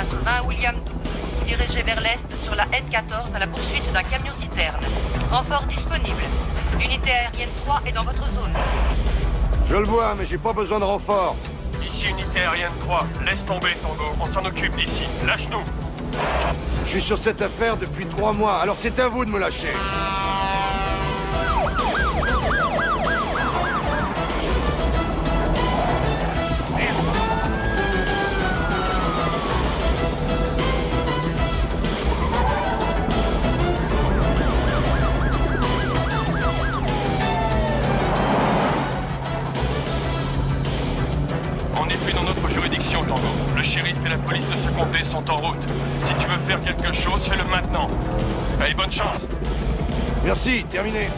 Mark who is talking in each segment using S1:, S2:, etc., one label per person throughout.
S1: 4, 20 William 12. Dirigez vers l'est sur la N14 à la poursuite d'un camion-citerne. Renfort disponible. L'unité aérienne 3 est dans votre zone.
S2: Je le vois, mais j'ai pas besoin de renfort.
S3: Ici, unité aérienne 3. Laisse tomber, Tango. On s'en occupe d'ici. Lâche-nous.
S2: Je suis sur cette affaire depuis 3 mois, alors c'est à vous de me lâcher.
S3: On n'est plus dans notre juridiction, Tango. Le shérif et la police de ce comté sont en route. Si tu veux faire quelque chose, fais-le maintenant. Allez, bonne chance.
S2: Merci, terminé.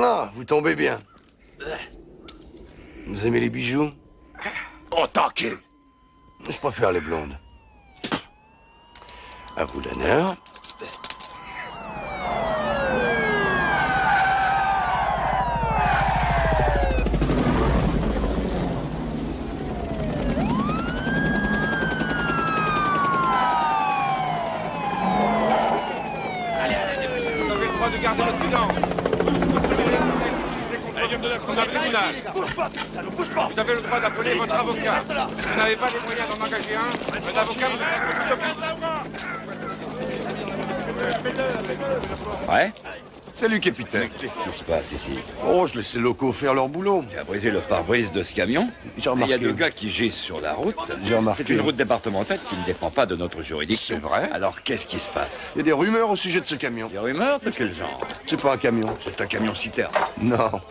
S2: Ah, vous tombez bien. Vous aimez les bijoux?
S4: En tant que...
S2: Je préfère les blondes. À vous l'honneur.
S3: De garder le silence. On a le tribunal.
S4: Bouge pas, petit salaud, bouge pas.
S3: Vous avez le droit d'appeler votre avocat. Vous n'avez pas les moyens d'en engager un avocat vous
S5: Ouais?
S2: Salut, capitaine.
S5: Qu'est-ce qui se passe ici?
S2: Oh, je laisse les locaux faire leur boulot.
S5: Tu as brisé le pare-brise de ce camion?
S2: J'ai remarqué.
S5: Il y a 2 gars qui gisent sur la route.
S2: J'ai remarqué.
S5: C'est une route départementale qui ne dépend pas de notre juridiction.
S2: C'est vrai.
S5: Alors qu'est-ce qui se passe?
S2: Il y a des rumeurs au sujet de ce camion.
S5: Des rumeurs de quel genre?
S2: C'est pas un camion.
S4: C'est un camion citerne.
S2: Non.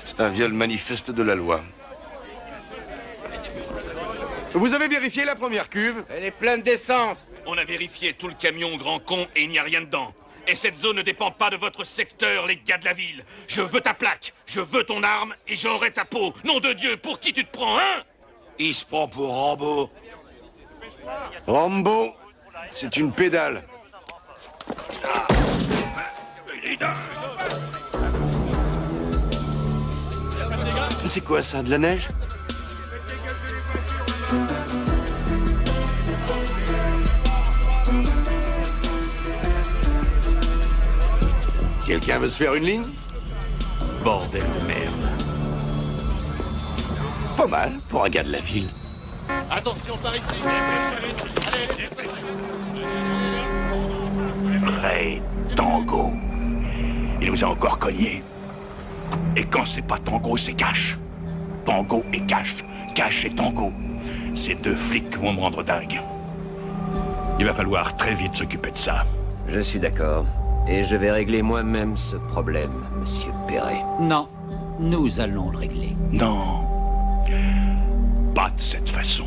S2: C'est un viol manifeste de la loi. Vous avez vérifié la première cuve?
S6: Elle est pleine d'essence.
S7: On a vérifié tout le camion, grand con, et il n'y a rien dedans. Et cette zone ne dépend pas de votre secteur, les gars de la ville. Je veux ta plaque, je veux ton arme, et j'aurai ta peau. Nom de Dieu, pour qui tu te prends, hein?
S4: Il se prend pour Rambo.
S2: Rambo, c'est une pédale. C'est quoi ça, de la neige? Quelqu'un veut se faire une ligne?
S7: Bordel de merde.
S2: Pas mal, pour un gars de la ville.
S7: Attention, par ici.
S4: Ray Tango. Il nous a encore cogné. Et quand c'est pas Tango, c'est Cash. Tango et Cash. Cash et Tango. Ces 2 flics vont me rendre dingue. Il va falloir très vite s'occuper de ça.
S8: Je suis d'accord. Et je vais régler moi-même ce problème, Monsieur Perret.
S9: Non, nous allons le régler.
S4: Non. Pas de cette façon.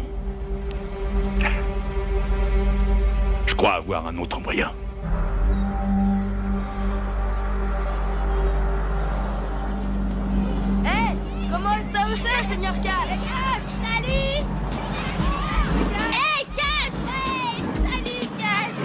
S4: Je crois avoir un autre moyen.
S10: Hey, comment está usted, señor Cal? Salut. Hey, Cash. Hey, salut, Cash.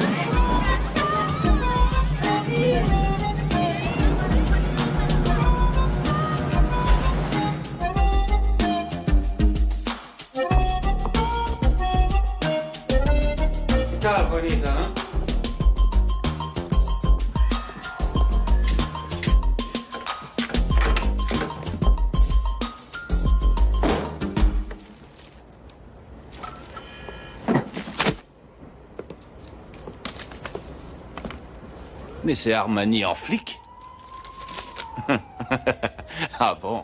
S5: Mais c'est Armani en flic. Ah bon?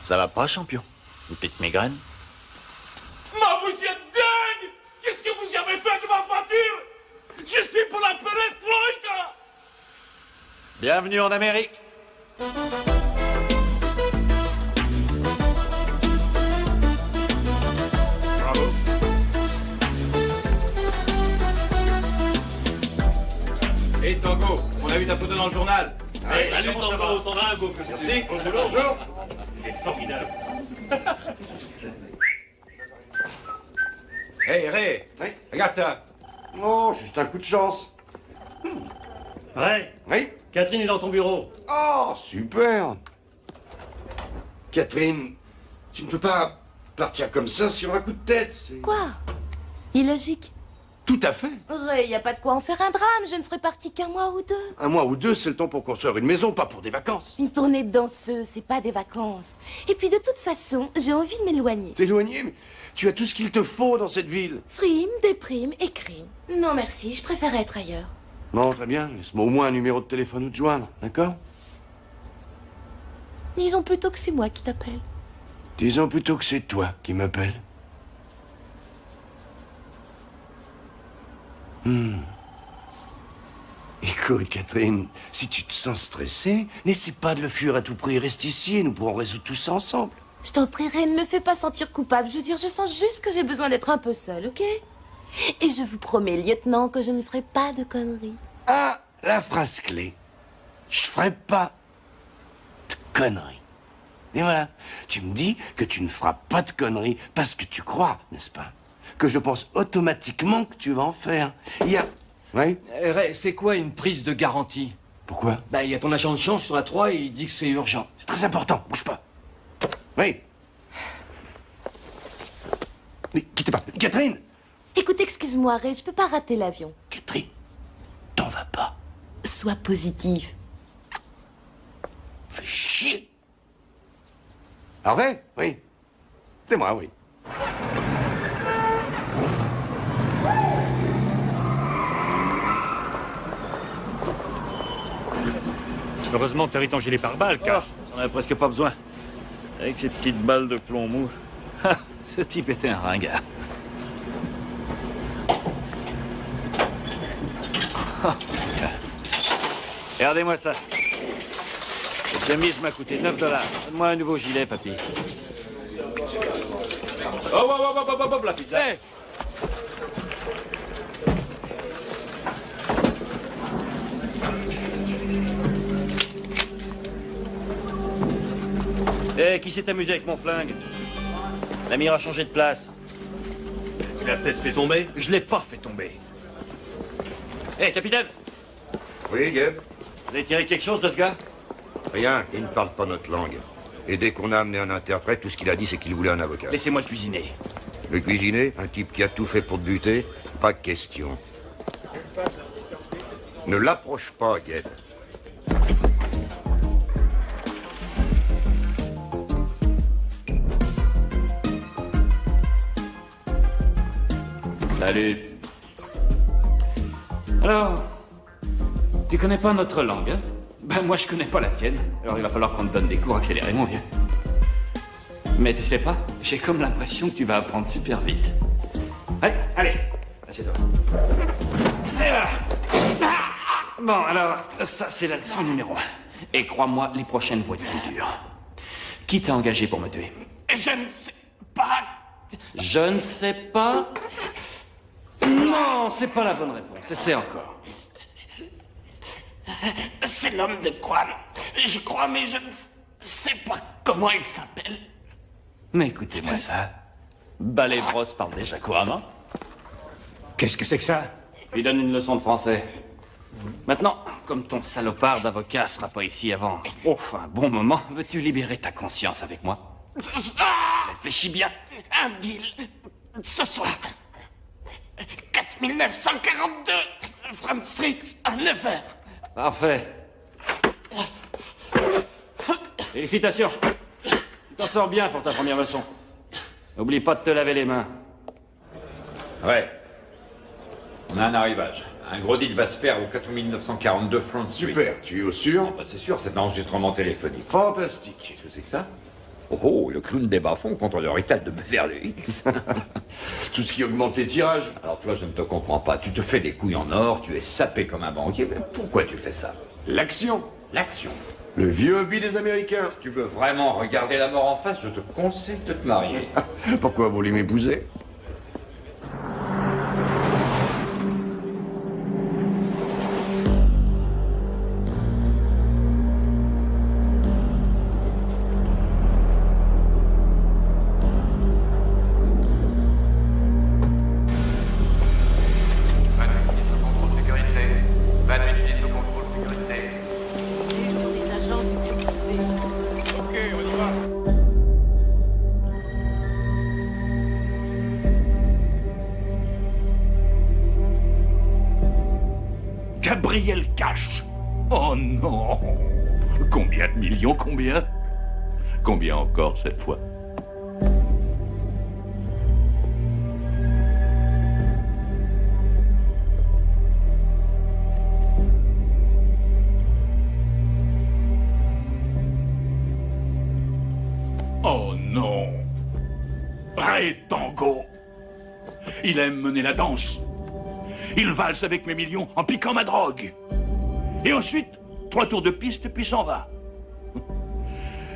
S6: Ça va pas, champion? Une petite migraine?
S7: Mais vous êtes dingue! Qu'est-ce que vous avez fait de ma voiture? Je suis pour la perestroïka!
S6: Bienvenue en Amérique.
S7: Bravo.
S11: Hey Tango, on a vu ta photo dans le journal.
S7: Hey, salut Tango, ton dingo.
S11: Merci.
S7: Bonjour. Il est formidable.
S11: Hey Ray,
S2: Oui.
S11: regarde ça.
S2: Oh, juste un coup de chance.
S12: Ouais,
S2: Oui.
S12: Catherine est dans ton bureau.
S2: Oh, super. Catherine, tu ne peux pas partir comme ça sur un coup de tête.
S10: Quoi? Illogique.
S2: Tout à fait.
S10: Ray, y a pas de quoi en faire un drame. Je ne serais partie qu'un mois ou deux.
S2: Un mois ou deux, c'est le temps pour construire une maison, pas pour des vacances.
S10: Une tournée de danseuse, c'est pas des vacances. Et puis de toute façon, j'ai envie de m'éloigner.
S2: T'éloigner, mais tu as tout ce qu'il te faut dans cette ville.
S10: Frime, déprime et crime. Non merci, je préfère être ailleurs.
S2: Bon, très bien. Laisse-moi au moins un numéro de téléphone où te joindre, d'accord?
S10: Disons plutôt que c'est moi qui t'appelle.
S2: Disons plutôt que c'est toi qui m'appelles. Écoute, Catherine, si tu te sens stressée, n'essaie pas de le fuir à tout prix. Reste ici et nous pourrons résoudre tout ça ensemble.
S10: Je t'en prierai, ne me fais pas sentir coupable. Je veux dire, je sens juste que j'ai besoin d'être un peu seule, ok? Et je vous promets, lieutenant, que je ne ferai pas de conneries.
S2: Ah, la phrase clé. Je ferai pas de conneries. Et voilà, tu me dis que tu ne feras pas de conneries parce que tu crois, n'est-ce pas? Que je pense automatiquement que tu vas en faire. Il y a... Oui?
S11: Ray, c'est quoi une prise de garantie?
S2: Pourquoi?
S11: Bah, il y a ton agent de change sur la 3 et il dit que c'est urgent.
S2: C'est très important, bouge pas. Oui. Mais quittez pas. Catherine!
S10: Écoute, excuse-moi, Ray, je peux pas rater l'avion.
S2: Catherine, t'en vas pas.
S10: Sois positive.
S2: Fais chier. Harvey? Oui. C'est moi, oui.
S12: Heureusement que t'as eu ton gilet pare-balles, Cash.
S6: J'en avais presque pas besoin. Avec ces petites balles de plomb mou. Ce type était un ringard. Regardez-moi ça. Cette chemise m'a coûté 9 $. Donne-moi un nouveau gilet, papy. Oh, la pizza. Hey. Eh, qui s'est amusé avec mon flingue? L'amir a changé de place.
S11: Tu l'as peut-être fait tomber?
S6: Je l'ai pas fait tomber. Eh, capitaine!
S13: Oui, Geb?
S6: Vous avez tiré quelque chose de ce gars?
S13: Rien, il ne parle pas notre langue. Et dès qu'on a amené un interprète, tout ce qu'il a dit, c'est qu'il voulait un avocat.
S6: Laissez-moi le cuisiner.
S13: Le cuisiner? Un type qui a tout fait pour te buter? Pas question. Ne l'approche pas, Geb.
S6: Salut. Alors, tu connais pas notre langue, hein? Ben, moi, je connais pas la tienne. Alors, il va falloir qu'on te donne des cours accélérés, mon vieux. Mais tu sais pas, j'ai comme l'impression que tu vas apprendre super vite. Allez, assieds-toi. Et voilà. Bon, alors, ça, c'est la leçon numéro 1. Et crois-moi, les prochaines vont être plus dures. Qui t'a engagé pour me tuer?
S7: Je ne sais pas.
S6: Je ne sais pas. Non, c'est pas la bonne réponse. Essaie encore.
S7: C'est l'homme de Quan. Je crois, mais je ne sais pas comment il s'appelle.
S6: Mais écoutez-moi ça. Ballet Bros parle déjà couramment.
S2: Qu'est-ce que c'est que ça?
S6: Je lui donne une leçon de français. Maintenant, comme ton salopard d'avocat sera pas ici avant un bon moment, veux-tu libérer ta conscience avec moi? Réfléchis bien.
S7: Un deal. Ce soir. 4942 Front Street à 9h.
S6: Parfait. Félicitations. Tu t'en sors bien pour ta première leçon. N'oublie pas de te laver les mains.
S11: Ouais. On a un arrivage. Un gros deal va se faire au 4942 Front Street.
S2: Super, tu es au sûr?
S11: Bah, c'est sûr, c'est un enregistrement téléphonique.
S2: Fantastique.
S11: Qu'est-ce que c'est que ça? Oh, le clown des bas-fonds contre le rital de Beverly Hills.
S2: Tout ce qui augmente les tirages.
S11: Alors toi, je ne te comprends pas. Tu te fais des couilles en or, tu es sapé comme un banquier. Mais pourquoi tu fais ça?
S2: L'action.
S11: L'action.
S2: Le vieux hobby des Américains.
S11: Si tu veux vraiment regarder la mort en face, je te conseille de te marier.
S2: Pourquoi vous voulez m'épouser?
S4: Gabriel Cash. Oh non. Combien de millions, combien? Combien encore cette fois? Oh non. Ray Tango. Il aime mener la danse. Il valse avec mes millions en piquant ma drogue. Et ensuite, 3 tours de piste, puis s'en va.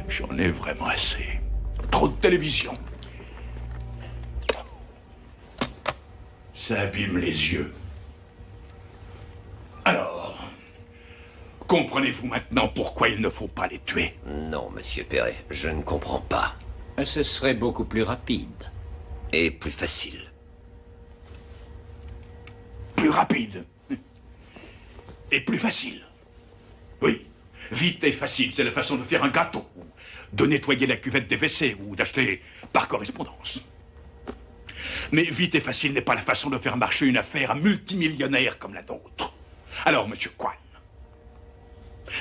S4: J'en ai vraiment assez. Trop de télévision. Ça abîme les yeux. Alors, comprenez-vous maintenant pourquoi il ne faut pas les tuer?
S8: Non, monsieur Perret, je ne comprends pas.
S9: Ce serait beaucoup plus rapide.
S8: Et plus facile.
S4: Plus rapide. Et plus facile. Oui. Vite et facile, c'est la façon de faire un gâteau, ou de nettoyer la cuvette des WC, ou d'acheter par correspondance. Mais vite et facile n'est pas la façon de faire marcher une affaire multimillionnaire comme la nôtre. Alors, monsieur Quan,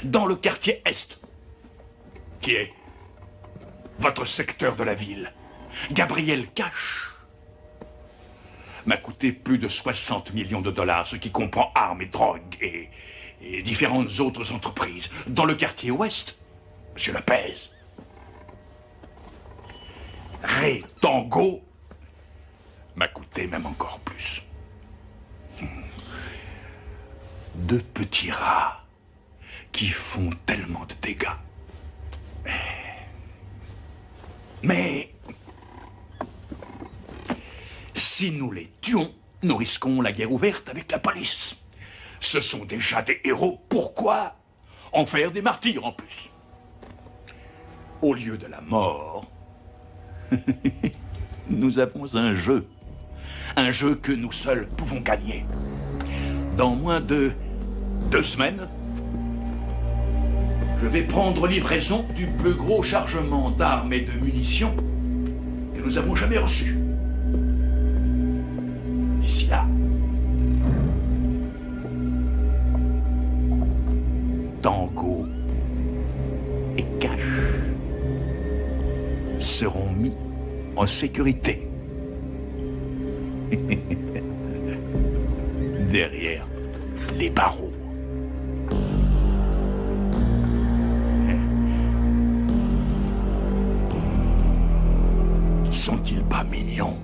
S4: dans le quartier Est, qui est votre secteur de la ville. Gabriel Cash m'a coûté plus de 60 millions de dollars, ce qui comprend armes et drogues et différentes autres entreprises. Dans le quartier ouest, Monsieur Lopez, Ray Tango m'a coûté même encore plus. Deux petits rats qui font tellement de dégâts. Mais si nous les tuons, nous risquons la guerre ouverte avec la police. Ce sont déjà des héros. Pourquoi en faire des martyrs en plus? Au lieu de la mort, nous avons un jeu. Un jeu que nous seuls pouvons gagner. Dans moins de 2 semaines, je vais prendre livraison du plus gros chargement d'armes et de munitions que nous avons jamais reçu. D'ici là, Tango et Cash seront mis en sécurité. Derrière les barreaux. Sont-ils pas mignons?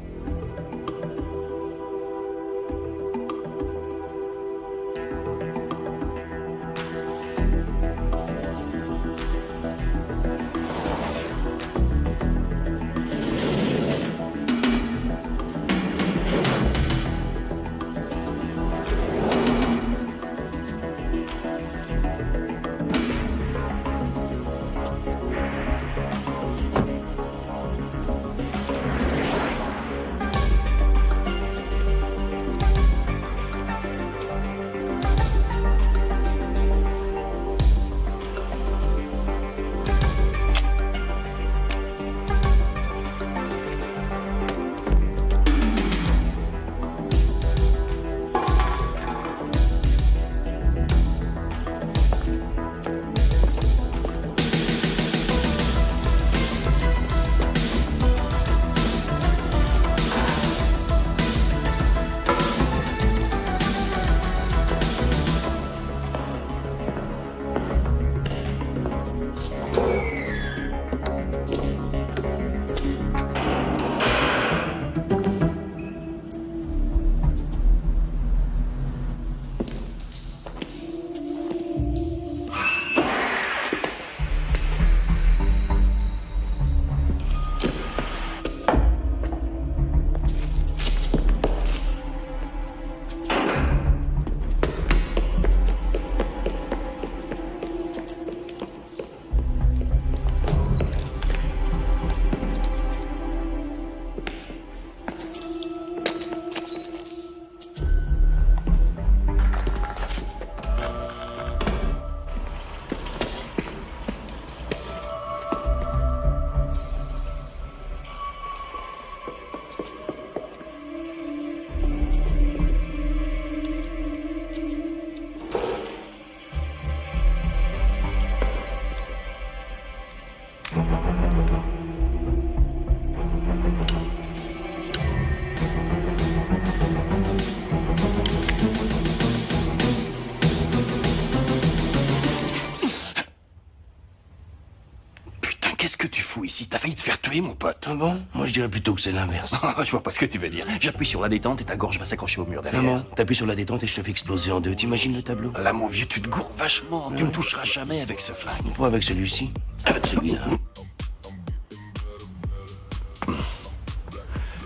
S2: Qu'est-ce que tu fous ici? T'as failli te faire tuer, mon pote. Ah bon? Moi, je dirais plutôt que c'est l'inverse.
S14: Je vois pas ce que tu veux dire. J'appuie sur la détente et ta gorge va s'accrocher au mur derrière.
S2: Maman, t'appuies sur la détente et je te fais exploser en deux. T'imagines le tableau?
S14: Là, mon vieux, tu te gourres vachement. Tu me toucheras jamais avec ce flingue.
S2: Pas avec celui-ci. Avec celui-là.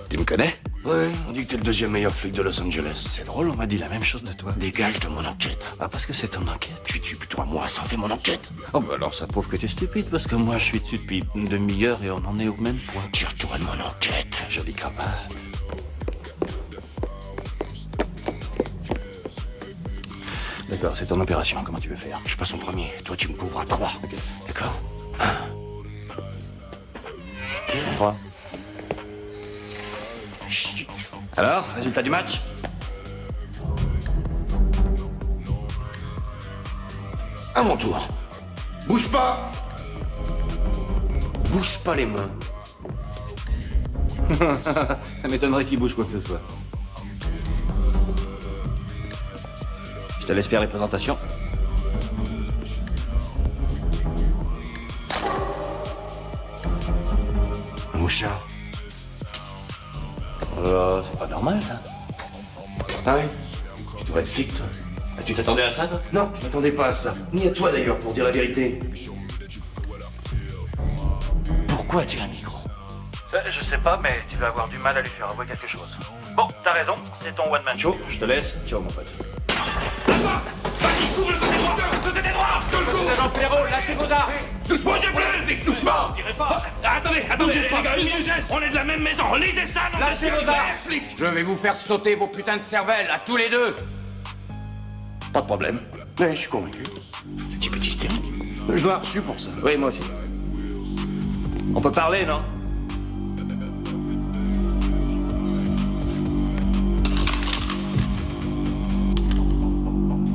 S14: Tu me connais?
S2: Ouais, on dit que t'es le deuxième meilleur flic de Los Angeles.
S14: C'est drôle, on m'a dit la même chose de toi.
S2: Dégage de mon enquête.
S14: Ah, parce que c'est ton enquête.
S2: Tu tues plutôt à moi, ça en fait mon enquête.
S14: Oh, bah alors ça prouve que tu es stupide, parce que moi je suis dessus depuis une demi-heure et on en est au même point.
S2: Tire-toi de mon enquête.
S14: Jolie cravate. D'accord, c'est ton opération, comment tu veux faire?
S2: Je passe en premier, toi tu me couvres à 3.
S14: Ok.
S2: D'accord? 1, 2,
S14: 3. Alors, résultat du match?
S2: À mon tour. Bouge pas! bouge pas les mains.
S6: Ça m'étonnerait qu'il bouge quoi que ce soit. Je te laisse faire les présentations.
S2: Mouchard. Oh, c'est pas normal, ça. Ah oui? Tu devrais être flic, toi. Ah, tu t'attendais à ça, toi? Non, je m'attendais pas à ça. Ni à toi, d'ailleurs, pour dire la vérité. Pourquoi tu as un micro?
S14: Je sais pas, mais tu vas avoir du mal à lui faire avouer quelque chose. Bon, t'as raison, c'est ton one-man show.
S6: Je te laisse. Ciao, mon pote.
S7: Vas-y, couvre le côté droit! Le côté droit!
S14: Sergent Ferraud, lâchez vos armes!
S7: Doucement, j'ai plein le flic, doucement!
S14: Je dirais pas.
S7: Attendez, les gars, une minute, on est de la même maison, lisez ça, non?
S14: Lâchez vos armes,
S7: flic!
S11: Je vais vous faire sauter vos putains de cervelles, à tous les deux.
S2: Pas de problème. Mais je suis convaincu. Ce type est hystérique. Je dois reçu pour ça.
S6: Oui, moi aussi. On peut parler, non?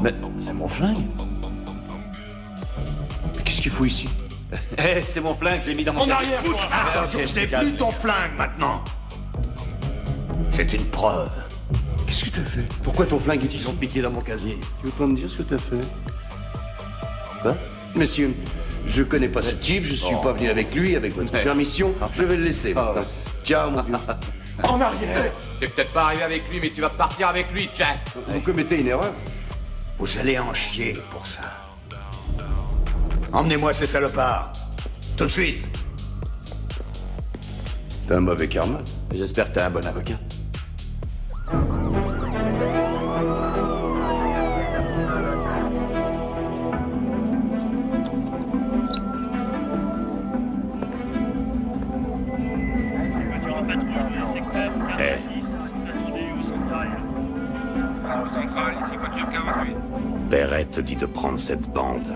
S2: Mais c'est mon flingue. Mais qu'est-ce qu'il faut ici?
S6: Hé, c'est mon flingue, je l'ai mis dans mon
S7: En arrière,
S6: casier.
S7: attention, ce n'est plus ton flingue maintenant. C'est une preuve.
S2: Qu'est-ce que t'as fait? Pourquoi ton flingue est-il
S6: Ils ont piqué dans mon casier.
S2: Tu veux pas me dire ce que t'as fait? Quoi? Messieurs, je connais pas ce type, je suis pas venu avec lui, avec votre permission, je vais le laisser. Ciao, mon vieux.
S7: En arrière!
S11: T'es peut-être pas arrivé avec lui, mais tu vas partir avec lui, Jack.
S2: Vous commettez une erreur.
S7: Vous allez en chier pour ça. Emmenez-moi ces salopards. Tout de suite.
S2: T'as un mauvais karma.
S6: J'espère que t'as un bon avocat.
S7: Perrette dit de prendre cette bande.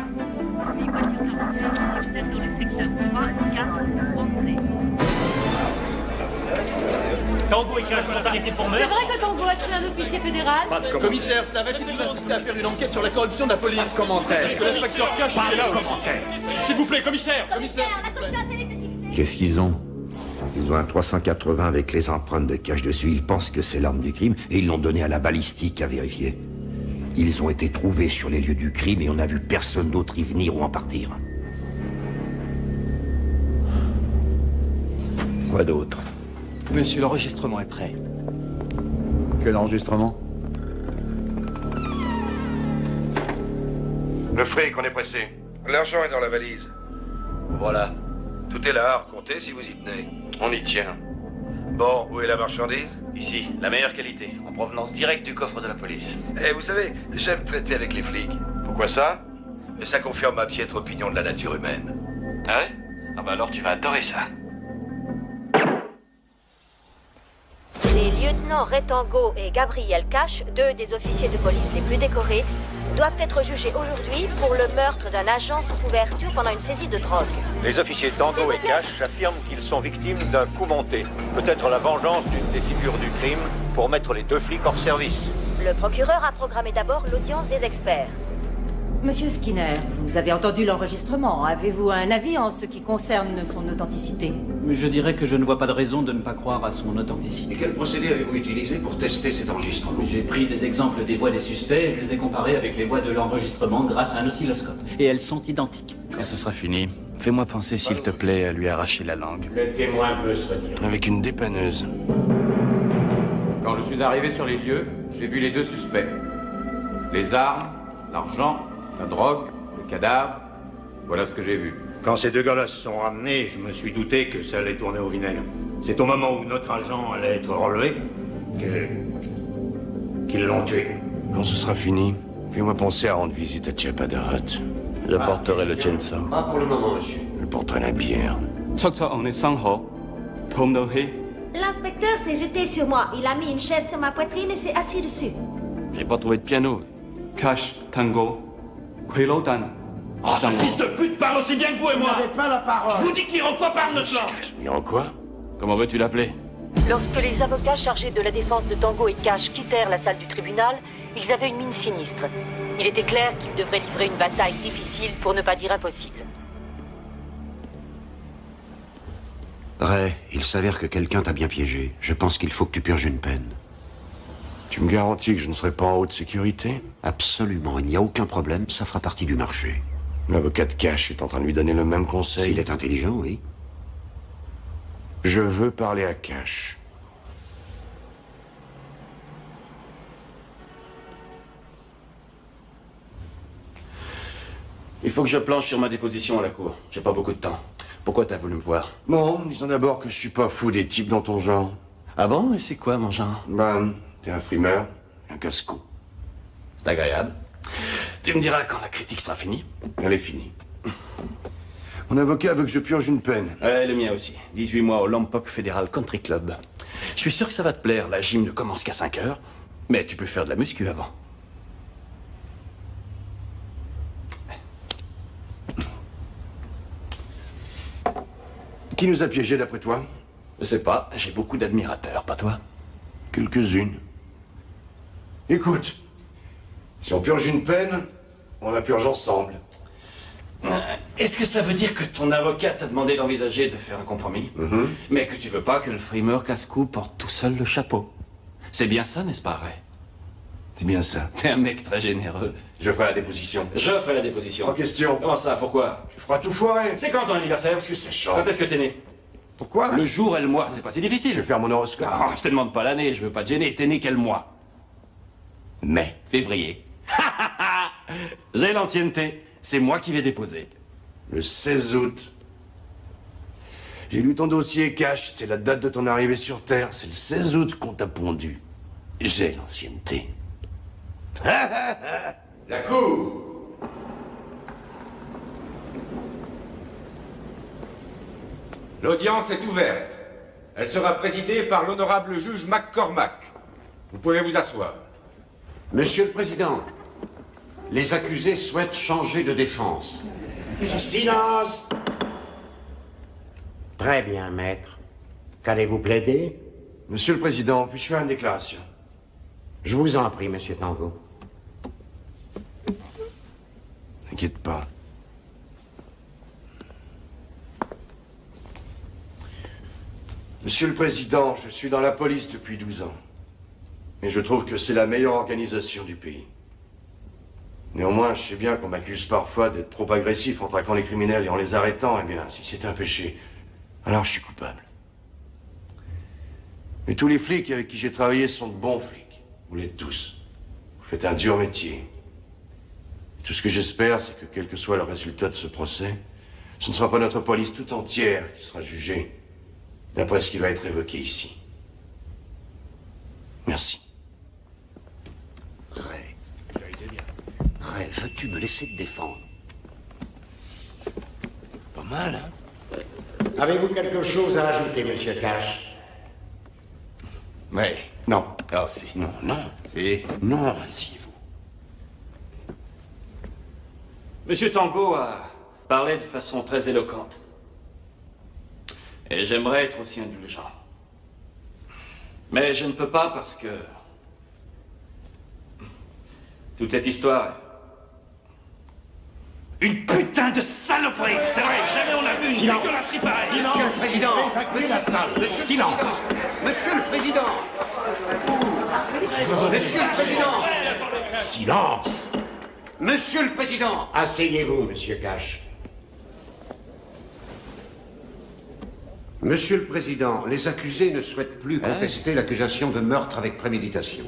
S12: Tango et Cash sont arrêtés pour
S10: C'est
S12: meurtre.
S10: vrai que Tango a tué un officier fédéral?
S14: Commissaire, cela va-t-il vous inciter à faire une enquête sur la corruption de la police?
S11: Commentaire.
S14: Est-ce que l'inspecteur Cash est là?
S12: S'il vous plaît, commissaire.
S10: Commissaire, attention, la télé est fixée.
S13: Qu'est-ce qu'ils ont? Ils ont un 380 avec les empreintes de cache dessus. Ils pensent que c'est l'arme du crime et ils l'ont donné à la balistique à vérifier. Ils ont été trouvés sur les lieux du crime et on n'a vu personne d'autre y venir ou en partir.
S6: Quoi d'autre?
S14: Monsieur, l'enregistrement est prêt.
S6: Quel enregistrement?
S2: Le fric, on est pressé.
S13: L'argent est dans la valise.
S6: Voilà.
S13: Tout est là à recompter si vous y tenez.
S2: On y tient.
S13: Bon, où est la marchandise?
S14: Ici, la meilleure qualité, en provenance directe du coffre de la police.
S13: Eh, vous savez, j'aime traiter avec les flics.
S2: Pourquoi ça?
S13: Ça confirme ma piètre opinion de la nature humaine.
S14: Ah ouais? Ah bah alors tu vas adorer ça.
S15: Les lieutenants Retango et Gabriel Cash, deux des officiers de police les plus décorés, doivent être jugés aujourd'hui pour le meurtre d'un agent sous couverture pendant une saisie de drogue.
S16: Les officiers Tango et Cash affirment qu'ils sont victimes d'un coup monté. Peut-être la vengeance d'une des figures du crime pour mettre les deux flics hors service.
S15: Le procureur a programmé d'abord l'audience des experts.
S17: Monsieur Skinner, vous avez entendu l'enregistrement. Avez-vous un avis en ce qui concerne son authenticité?
S18: Je dirais que je ne vois pas de raison de ne pas croire à son authenticité.
S2: Et quel procédé avez-vous utilisé pour tester cet enregistrement?
S18: J'ai pris des exemples des voix des suspects et je les ai comparés avec les voix de l'enregistrement grâce à un oscilloscope. Et elles sont identiques.
S14: Quand ce sera fini, fais-moi penser, s'il te plaît, à lui arracher la langue.
S13: Le témoin peut se retirer.
S2: Avec une dépanneuse.
S11: Quand je suis arrivé sur les lieux, j'ai vu les deux suspects. Les armes, l'argent, la drogue, le cadavre. Voilà ce que j'ai vu.
S7: Quand ces deux gars-là se sont ramenés, je me suis douté que ça allait tourner au vinaigre. C'est au moment où notre agent allait être relevé qu'ils l'ont tué.
S2: Quand ce sera fini, fais-moi penser à rendre visite à Chapadahot.
S14: J'apporterai le chainsaw.
S13: Pas pour le moment, monsieur.
S2: Je porterai la bière.
S15: L'inspecteur s'est jeté sur moi. Il a mis une chaise sur ma poitrine et s'est assis dessus.
S14: J'ai pas trouvé de piano.
S12: Cash, Tango, Quailodan.
S7: Oh, ce fils de pute parle aussi bien que vous et moi!
S13: Vous n'avez pas la parole!
S7: Je vous dis qu'Iroquois parle notre langue!
S2: Iroquois?
S14: Comment veux-tu l'appeler?
S15: Lorsque les avocats chargés de la défense de Tango et Cash quittèrent la salle du tribunal, ils avaient une mine sinistre. Il était clair qu'ils devraient livrer une bataille difficile, pour ne pas dire impossible.
S2: Ray, il s'avère que quelqu'un t'a bien piégé. Je pense qu'il faut que tu purges une peine. Tu me garantis que je ne serai pas en haute sécurité? Absolument, il n'y a aucun problème, ça fera partie du marché. L'avocat de Cash est en train de lui donner le même conseil. Il est intelligent, oui. Je veux parler à Cash.
S6: Il faut que je planche sur ma déposition à la cour. J'ai pas beaucoup de temps. Pourquoi t'as voulu me voir?
S2: Bon, disons d'abord que je suis pas fou des types dans ton genre.
S6: Ah bon? Et c'est quoi, mon genre?
S2: Ben, t'es un frimeur, un casse-cou.
S6: C'est agréable. Tu me diras quand la critique sera finie.
S2: Elle est finie. Mon avocat veut que je purge une peine.
S6: Ouais, le mien aussi. 18 mois au Lompoc Federal Country Club. Je suis sûr que ça va te plaire. La gym ne commence qu'à 5 heures. Mais tu peux faire de la muscu avant.
S2: Qui nous a piégés d'après toi?
S6: Je sais pas. J'ai beaucoup d'admirateurs, pas toi?
S2: Quelques-unes. Écoute, si on purge une peine, on la purge ensemble.
S6: Est-ce que ça veut dire que ton avocat t'a demandé d'envisager de faire un compromis? Mais que tu veux pas que le frimeur casse-cou porte tout seul le chapeau? C'est bien ça, n'est-ce pas, Ray?
S2: C'est bien ça.
S6: T'es un mec très généreux.
S2: Je ferai la déposition.
S6: Je ferai la déposition.
S2: Pas question.
S6: Comment ça, pourquoi?
S2: Tu feras tout foirer.
S6: C'est quand ton anniversaire?
S2: Est-ce que c'est chaud?
S6: Quand est-ce que t'es né?
S2: Pourquoi?
S6: Le jour et le mois, c'est pas si difficile.
S2: Je vais faire mon horoscope.
S6: Non, je te demande pas l'année, je veux pas te gêner. T'es né quel mois?
S2: Mai.
S6: Février. J'ai l'ancienneté. C'est moi qui vais déposer.
S2: Le 16 août. J'ai lu ton dossier, Cash. C'est la date de ton arrivée sur Terre. C'est le 16 août qu'on t'a pondu. J'ai l'ancienneté.
S11: La cour! L'audience est ouverte. Elle sera présidée par l'honorable juge McCormack. Vous pouvez vous asseoir.
S19: Monsieur le Président, les accusés souhaitent changer de défense.
S20: Silence! Très bien, maître. Qu'allez-vous plaider?
S2: Monsieur le Président, puis-je faire une déclaration?
S20: Je vous en prie, Monsieur Tango.
S2: T'inquiète pas. Monsieur le Président, je suis dans la police depuis 12 ans. Et je trouve que c'est la meilleure organisation du pays. Néanmoins, je sais bien qu'on m'accuse parfois d'être trop agressif en traquant les criminels et en les arrêtant. Eh bien, si c'est un péché, alors je suis coupable. Mais tous les flics avec qui j'ai travaillé sont de bons flics. Vous l'êtes tous. Vous faites un dur métier. Et tout ce que j'espère, c'est que quel que soit le résultat de ce procès, ce ne sera pas notre police tout entière qui sera jugée, d'après ce qui va être évoqué ici. Merci.
S19: Ray. Ray, veux-tu me laisser te défendre?
S2: Pas mal, hein?
S20: Avez-vous quelque chose à ajouter, Monsieur Cash?
S6: Oui.
S2: Non.
S6: Oh, si.
S2: Non, non.
S6: Si.
S2: Non, si, vous.
S6: Monsieur Tango a parlé de façon très éloquente. Et j'aimerais être aussi indulgent. Mais je ne peux pas parce que... toute cette histoire... Une putain de saloperie! C'est vrai, jamais on a vu une dégueulasserie pareille!
S20: Silence, Monsieur le Président! La salle. Silence!
S19: Monsieur le Président! Monsieur le Président!
S20: Silence!
S19: Monsieur le Président!
S20: Asseyez-vous, Monsieur Cash.
S19: Monsieur le Président, les accusés ne souhaitent plus contester l'accusation de meurtre avec préméditation.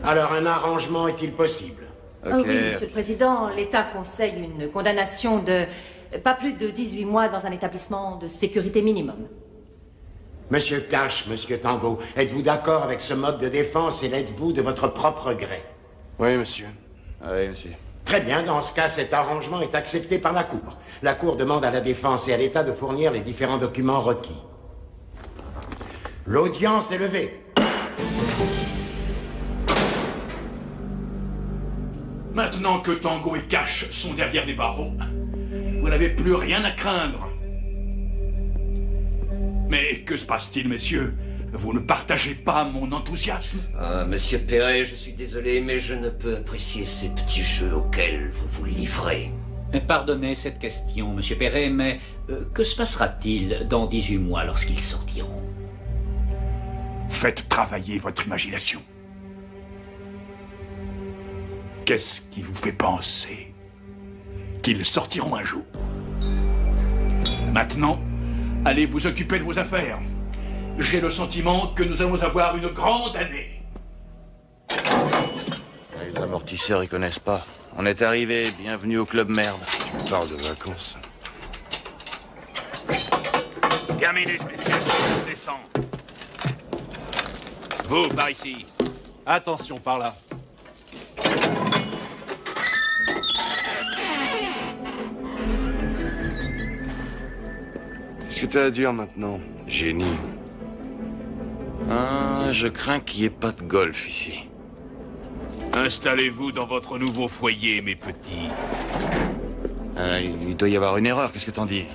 S20: Alors, un arrangement est-il possible?
S17: Oui, Monsieur le Président, l'État conseille une condamnation de pas plus de 18 mois dans un établissement de sécurité minimum.
S20: Monsieur Cash, Monsieur Tango, êtes-vous d'accord avec ce mode de défense et l'êtes-vous de votre propre gré?
S2: Oui, monsieur.
S6: Oui, monsieur.
S20: Très bien, dans ce cas, cet arrangement est accepté par la Cour. La Cour demande à la défense et à l'État de fournir les différents documents requis. L'audience est levée.
S4: Maintenant que Tango et Cash sont derrière les barreaux, vous n'avez plus rien à craindre. Mais que se passe-t-il, messieurs? Vous ne partagez pas mon enthousiasme?
S8: Ah, Monsieur Perret, je suis désolé, mais je ne peux apprécier ces petits jeux auxquels vous vous livrez.
S9: Pardonnez cette question, Monsieur Perret, mais que se passera-t-il dans 18 mois lorsqu'ils sortiront?
S4: Faites travailler votre imagination. Qu'est-ce qui vous fait penser qu'ils sortiront un jour? Maintenant, allez vous occuper de vos affaires. J'ai le sentiment que nous allons avoir une grande année.
S5: Les amortisseurs, ils connaissent pas. On est arrivé, bienvenue au club merde.
S2: Tu parles de vacances.
S7: Terminé, spécial. Descends. Vous, par ici.
S5: Attention, par là.
S2: Qu'est-ce que t'as à dire maintenant, génie?
S5: Ah, je crains qu'il n'y ait pas de golf ici.
S7: Installez-vous dans votre nouveau foyer, mes petits.
S5: Il doit y avoir une erreur, qu'est-ce que t'en dis?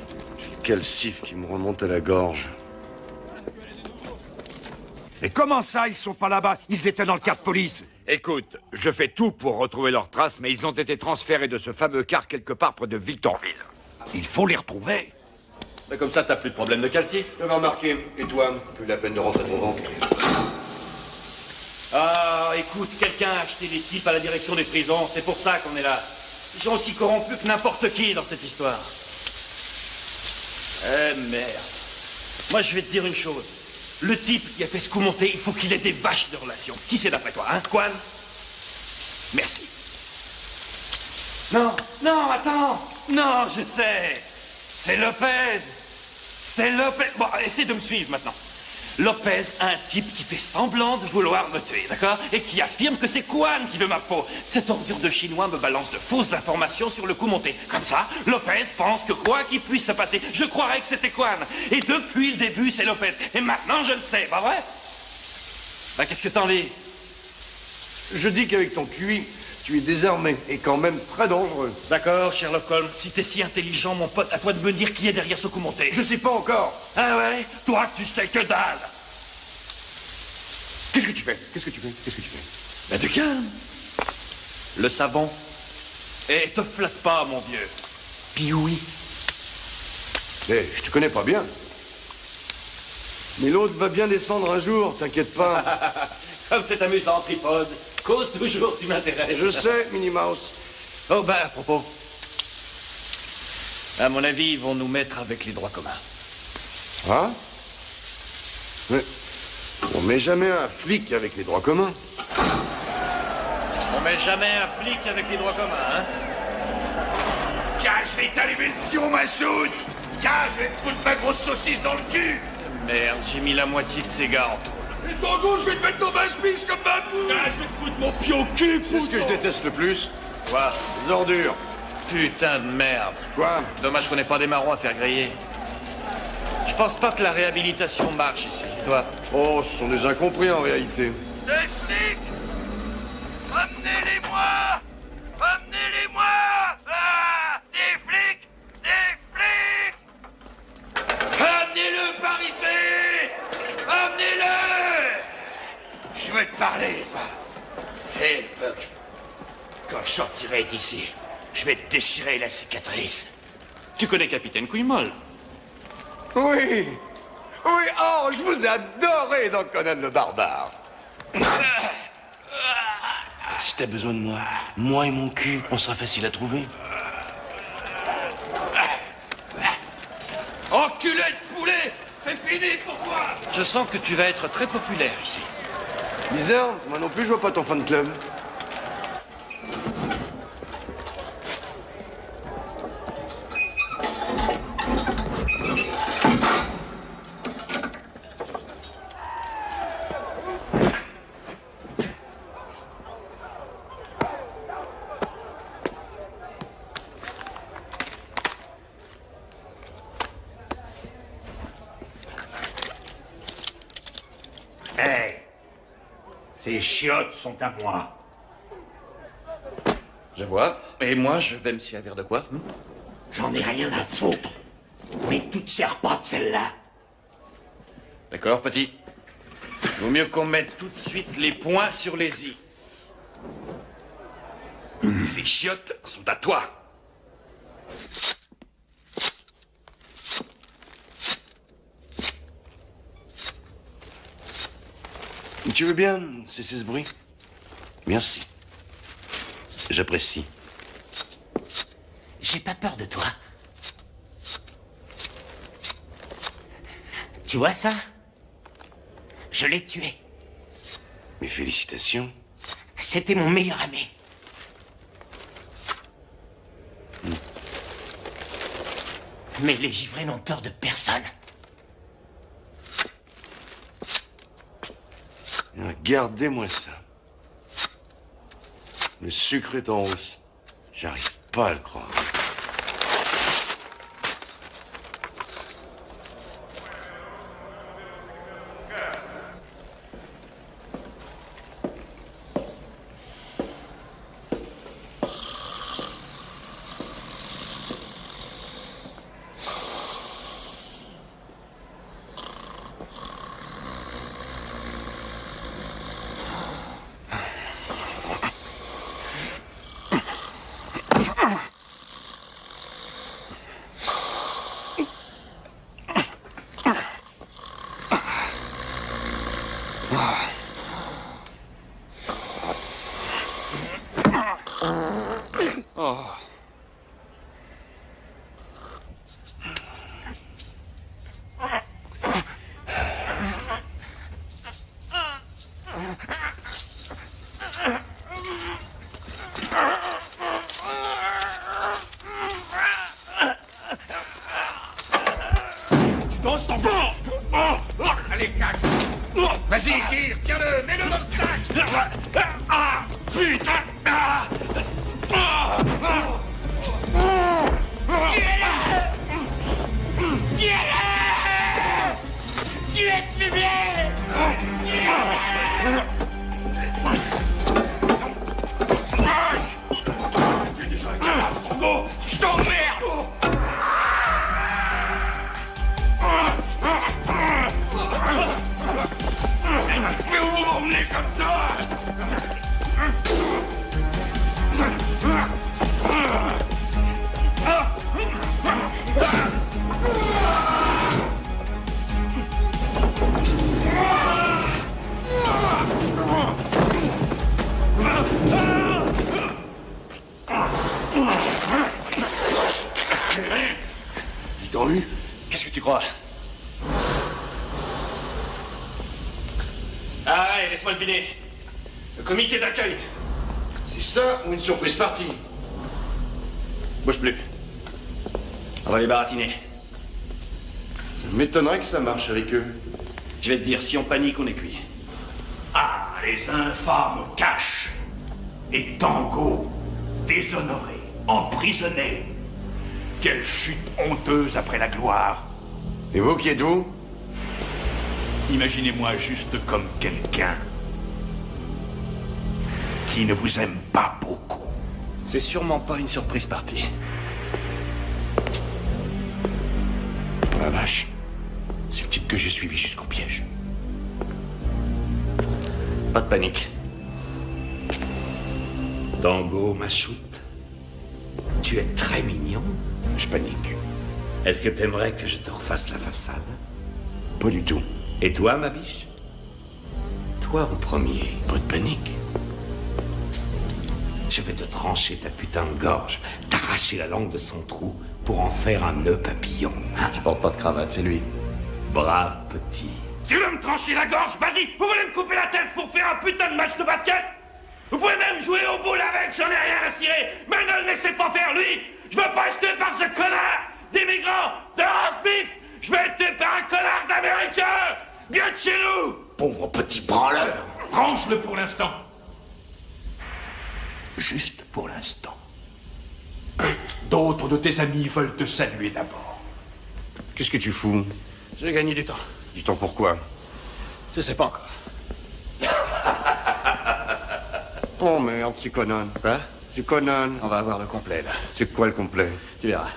S2: Quel sif qui me remonte à la gorge.
S4: Et comment ça, ils sont pas là-bas? Ils étaient dans le car de police.
S19: Écoute, je fais tout pour retrouver leurs traces, mais ils ont été transférés de ce fameux car quelque part près de Victorville.
S4: Il faut les retrouver.
S6: Mais comme ça, t'as plus de problème de calcif.
S2: Je vais remarquer. Et toi, plus la peine de rentrer ton ventre.
S12: Ah, écoute, quelqu'un a acheté des types à la direction des prisons, c'est pour ça qu'on est là. Ils sont aussi corrompus que n'importe qui dans cette histoire. Eh merde. Moi, je vais te dire une chose. Le type qui a fait ce coup monté, il faut qu'il ait des vaches de relations. Qui c'est d'après toi, hein, Quan? Merci. Non, non, attends. Non, je sais. C'est Lopez. C'est Lopez. Bon, essaie de me suivre maintenant. Lopez a un type qui fait semblant de vouloir me tuer, d'accord? Et qui affirme que c'est Quan qui veut ma peau. Cette ordure de chinois me balance de fausses informations sur le coup monté. Comme ça, Lopez pense que quoi qu'il puisse se passer, je croirais que c'était Quan. Et depuis le début, c'est Lopez. Et maintenant, je le sais, pas vrai? Ben, qu'est-ce que t'en dis?
S2: Je dis qu'avec ton QI, tu es désarmé et quand même très dangereux.
S12: D'accord, Sherlock Holmes, si t'es si intelligent, mon pote, à toi de me dire qui est derrière ce coup monté.
S2: Je sais pas encore.
S12: Ah ouais? Toi, tu sais que dalle.
S2: Qu'est-ce que tu fais? Qu'est-ce que tu fais? Qu'est-ce que tu fais?
S12: Ben, du calme. Le savon. Et te flatte pas, mon vieux. Puis oui.
S2: Mais je te connais pas bien. Mais l'autre va bien descendre un jour, t'inquiète pas.
S12: Comme c'est amusant, Tripode. Cause toujours, tu m'intéresses.
S2: Je sais, Minnie Mouse.
S12: Oh, ben, à propos. À mon avis, ils vont nous mettre avec les droits communs.
S2: Ah? Mais on met jamais un flic avec les droits communs.
S12: On met jamais un flic avec les droits communs, hein?
S7: Cache, je vais t'allumer le fion, ma choude. Cache, je vais te foutre ma grosse saucisse dans le cul.
S12: Merde, j'ai mis la moitié de ces gars en tout.
S7: Et Tango, je vais te mettre dans ma chemise comme ma boue. Ah, je vais te foutre mon pied au cul.
S2: Qu'est-ce que je déteste le plus?
S12: Quoi?
S2: Les ordures.
S12: Putain de merde.
S2: Quoi?
S12: Dommage qu'on n'ait pas des marrons à faire griller. Je pense pas que la réhabilitation marche ici, toi.
S2: Oh, ce sont des incompris en réalité.
S7: Des flics! Amenez-les-moi! Amenez-les-moi! Ah! Des flics! Des flics! Amenez-le par ici! Amenez-le! Je veux te parler, toi. Hé, le Buck. Quand je sortirai d'ici, je vais te déchirer la cicatrice.
S12: Tu connais Capitaine Couille-Molle?
S2: Oui! Oui, oh, je vous ai adoré dans Conan le Barbare. Si t'as besoin de moi et mon cul, on sera facile à trouver.
S7: Enculé de poulet! C'est fini pour toi!
S12: Je sens que tu vas être très populaire ici.
S2: Bizarre, moi non plus je vois pas ton fan club.
S7: Ces chiottes sont à moi.
S12: Je vois. Et moi, je vais me servir de quoi?
S7: J'en ai rien à foutre. Mais tu te sers pas de celle-là.
S12: D'accord, petit. Vaut mieux qu'on mette tout de suite les points sur les i. Ces chiottes sont à toi.
S2: Tu veux bien cesser ce bruit? Merci. J'apprécie.
S20: J'ai pas peur de toi. Tu vois ça? Je l'ai tué.
S2: Mes félicitations.
S20: C'était mon meilleur ami. Mais les givrés n'ont peur de personne.
S2: Regardez-moi ça. Le sucre est en hausse. J'arrive pas à le croire.
S7: Allez, cache. Vas-y, tire, tiens-le, mets-le dans le sac. Ah, putain. Tuez-le. Tuez-le. Tuez ce fumier. Fais déjà un cadavre, Tango. Je t'emmerde. Mais où vous m'emmenez comme ça?
S2: Ils t'ont eu?
S12: Qu'est-ce que tu crois? Ah ouais, laisse-moi deviner. Le comité d'accueil.
S2: C'est ça ou une surprise partie?
S12: Bouge plus. On va les baratiner.
S2: Ça m'étonnerait que ça marche avec eux.
S12: Je vais te dire, si on panique, on est cuit.
S4: Ah, les infâmes cachent. Et Tango, déshonoré, emprisonné. Quelle chute honteuse après la gloire.
S2: Et vous, qui êtes-vous?
S4: Imaginez-moi juste comme quelqu'un qui ne vous aime pas beaucoup.
S12: C'est sûrement pas une surprise partie.
S2: La vache. C'est le type que j'ai suivi jusqu'au piège.
S12: Pas de panique.
S20: Tango, Machoute, tu es très mignon.
S2: Je panique.
S20: Est-ce que t'aimerais que je te refasse la façade?
S2: Pas du tout.
S20: Et toi, ma biche? Toi en premier.
S2: Pas de panique.
S20: Je vais te trancher ta putain de gorge, t'arracher la langue de son trou pour en faire un nœud papillon. Hein?
S5: Je porte pas de cravate, c'est lui.
S20: Brave petit.
S4: Tu veux me trancher la gorge? Vas-y, vous voulez me couper la tête pour faire un putain de match de basket? Vous pouvez même jouer au boule avec, j'en ai rien à cirer. Mais ne le laissez pas faire, lui. Je veux pas être tué par ce connard d'immigrant, de roast-beef. Je vais être tué par un connard d'américain. Viens de chez nous.
S20: Pauvre petit branleur.
S4: Range-le pour l'instant.
S20: Juste pour l'instant.
S4: D'autres de tes amis veulent te saluer d'abord.
S2: Qu'est-ce que tu fous?
S12: J'ai gagné du temps.
S2: Du temps pourquoi?
S12: Je sais pas encore.
S2: Oh merde, c'est Conan.
S12: Quoi?
S2: C'est Conan.
S12: On va avoir le complet, là.
S2: C'est quoi le complet?
S12: Tu verras.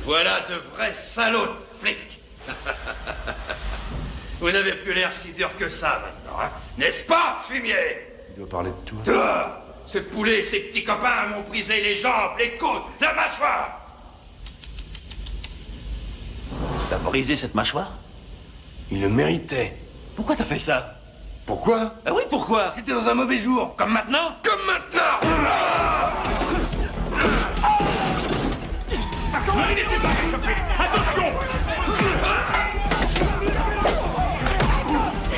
S7: Voilà de vrais salauds de flics. Vous n'avez plus l'air si dur que ça maintenant, hein? N'est-ce pas, fumier?
S2: Il doit parler de toi.
S7: Toi, ce poulet et ses petits copains m'ont brisé les jambes, les côtes, la mâchoire.
S6: briser cette mâchoire?
S2: Il le méritait.
S6: Pourquoi t'as fait ça?
S2: Pourquoi?
S6: Ah oui, pourquoi?
S2: C'était dans un mauvais jour.
S6: Comme maintenant?
S2: Comme maintenant!
S4: Ne les laissez pas s'échapper! Attention!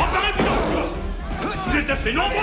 S4: Emparez-vous! Vous êtes assez nombreux!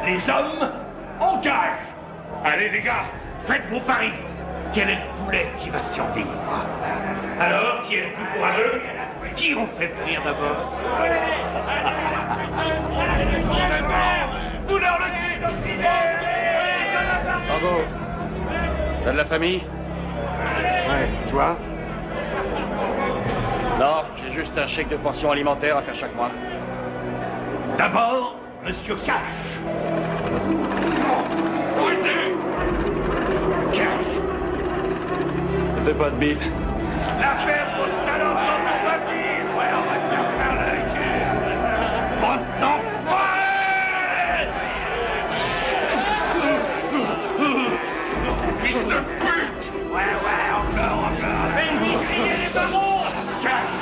S4: Les hommes, on gage! Allez les gars, faites vos paris! Quel est le poulet qui va survivre? Alors, qui est le plus courageux? Qui on fait frire d'abord?
S5: Tango, t'as de la famille?
S2: Ouais, toi?
S5: Non, j'ai juste un chèque de pension alimentaire à faire chaque mois.
S4: D'abord, Monsieur Cash. Arrêtez! Cash!
S5: Ne fais pas de bile.
S4: L'affaire aux salopes dans ton papier! Ouais, on va te faire l'œil! Bande d'enfoirés! Fils de pute! Ouais, encore! Fais-lui crier les barons! Cash!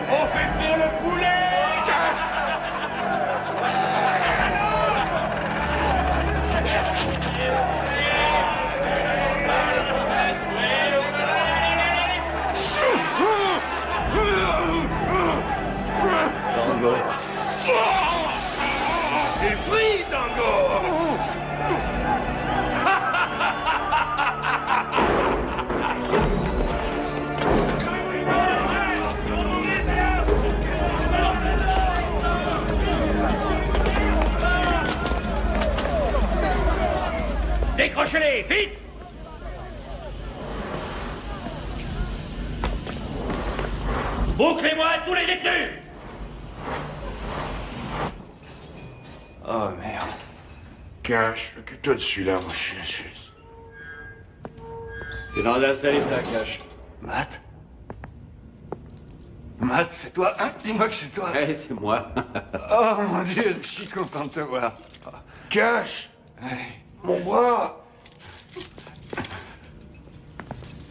S4: On fait frire le poulet! Cash!
S5: Tango.
S4: C'est free, Tango! Décrochez-les, vite! Bouclez-moi tous les détenus!
S2: Oh merde. Cash, occupe-toi de celui-là, moi je suis la chaise.
S6: T'es dans un sale état, Cash.
S2: Matt? Matt, c'est toi? Hein? Dis-moi que c'est toi.
S6: Eh, c'est moi.
S2: Oh mon Dieu, je suis content de te voir. Cash! Mon bras!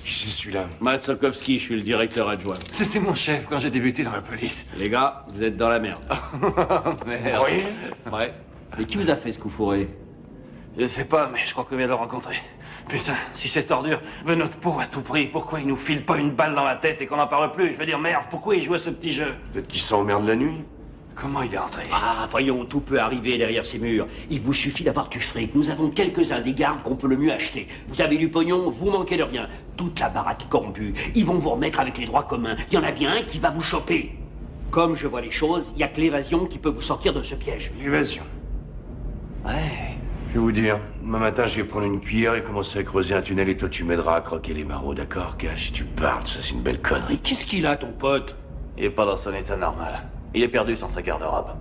S2: C'est celui-là.
S6: Matt Sokovski, je suis le directeur adjoint.
S2: C'était mon chef quand j'ai débuté dans la police.
S6: Les gars, vous êtes dans la merde.
S2: Merde. Oui?
S6: Ouais. Mais qui vous a fait ce coup fourré?
S12: Je sais pas, mais je crois qu'on vient de le rencontrer. Putain, si cette ordure veut notre peau à tout prix, pourquoi il nous file pas une balle dans la tête et qu'on n'en parle plus? Je veux dire, merde, pourquoi il joue à ce petit jeu?
S2: Peut-être qu'il s'emmerde la nuit.
S12: Comment il est entré?
S9: Ah, voyons, tout peut arriver derrière ces murs. Il vous suffit d'avoir du fric. Nous avons quelques-uns des gardes qu'on peut le mieux acheter. Vous avez du pognon, vous manquez de rien. Toute la baraque est corrompue. Ils vont vous remettre avec les droits communs. Il y en a bien un qui va vous choper. Comme je vois les choses, il n'y a que l'évasion qui peut vous sortir de ce piège.
S2: L'évasion? Ouais. Je vais vous dire, demain matin, je vais prendre une cuillère et commencer à creuser un tunnel et toi, tu m'aideras à croquer les barreaux, d'accord, Cash? Tu parles, ça, c'est une belle connerie.
S9: Qu'est-ce qu'il a, ton pote?
S5: Il est pas dans son état normal. Il est perdu sans sa garde-robe.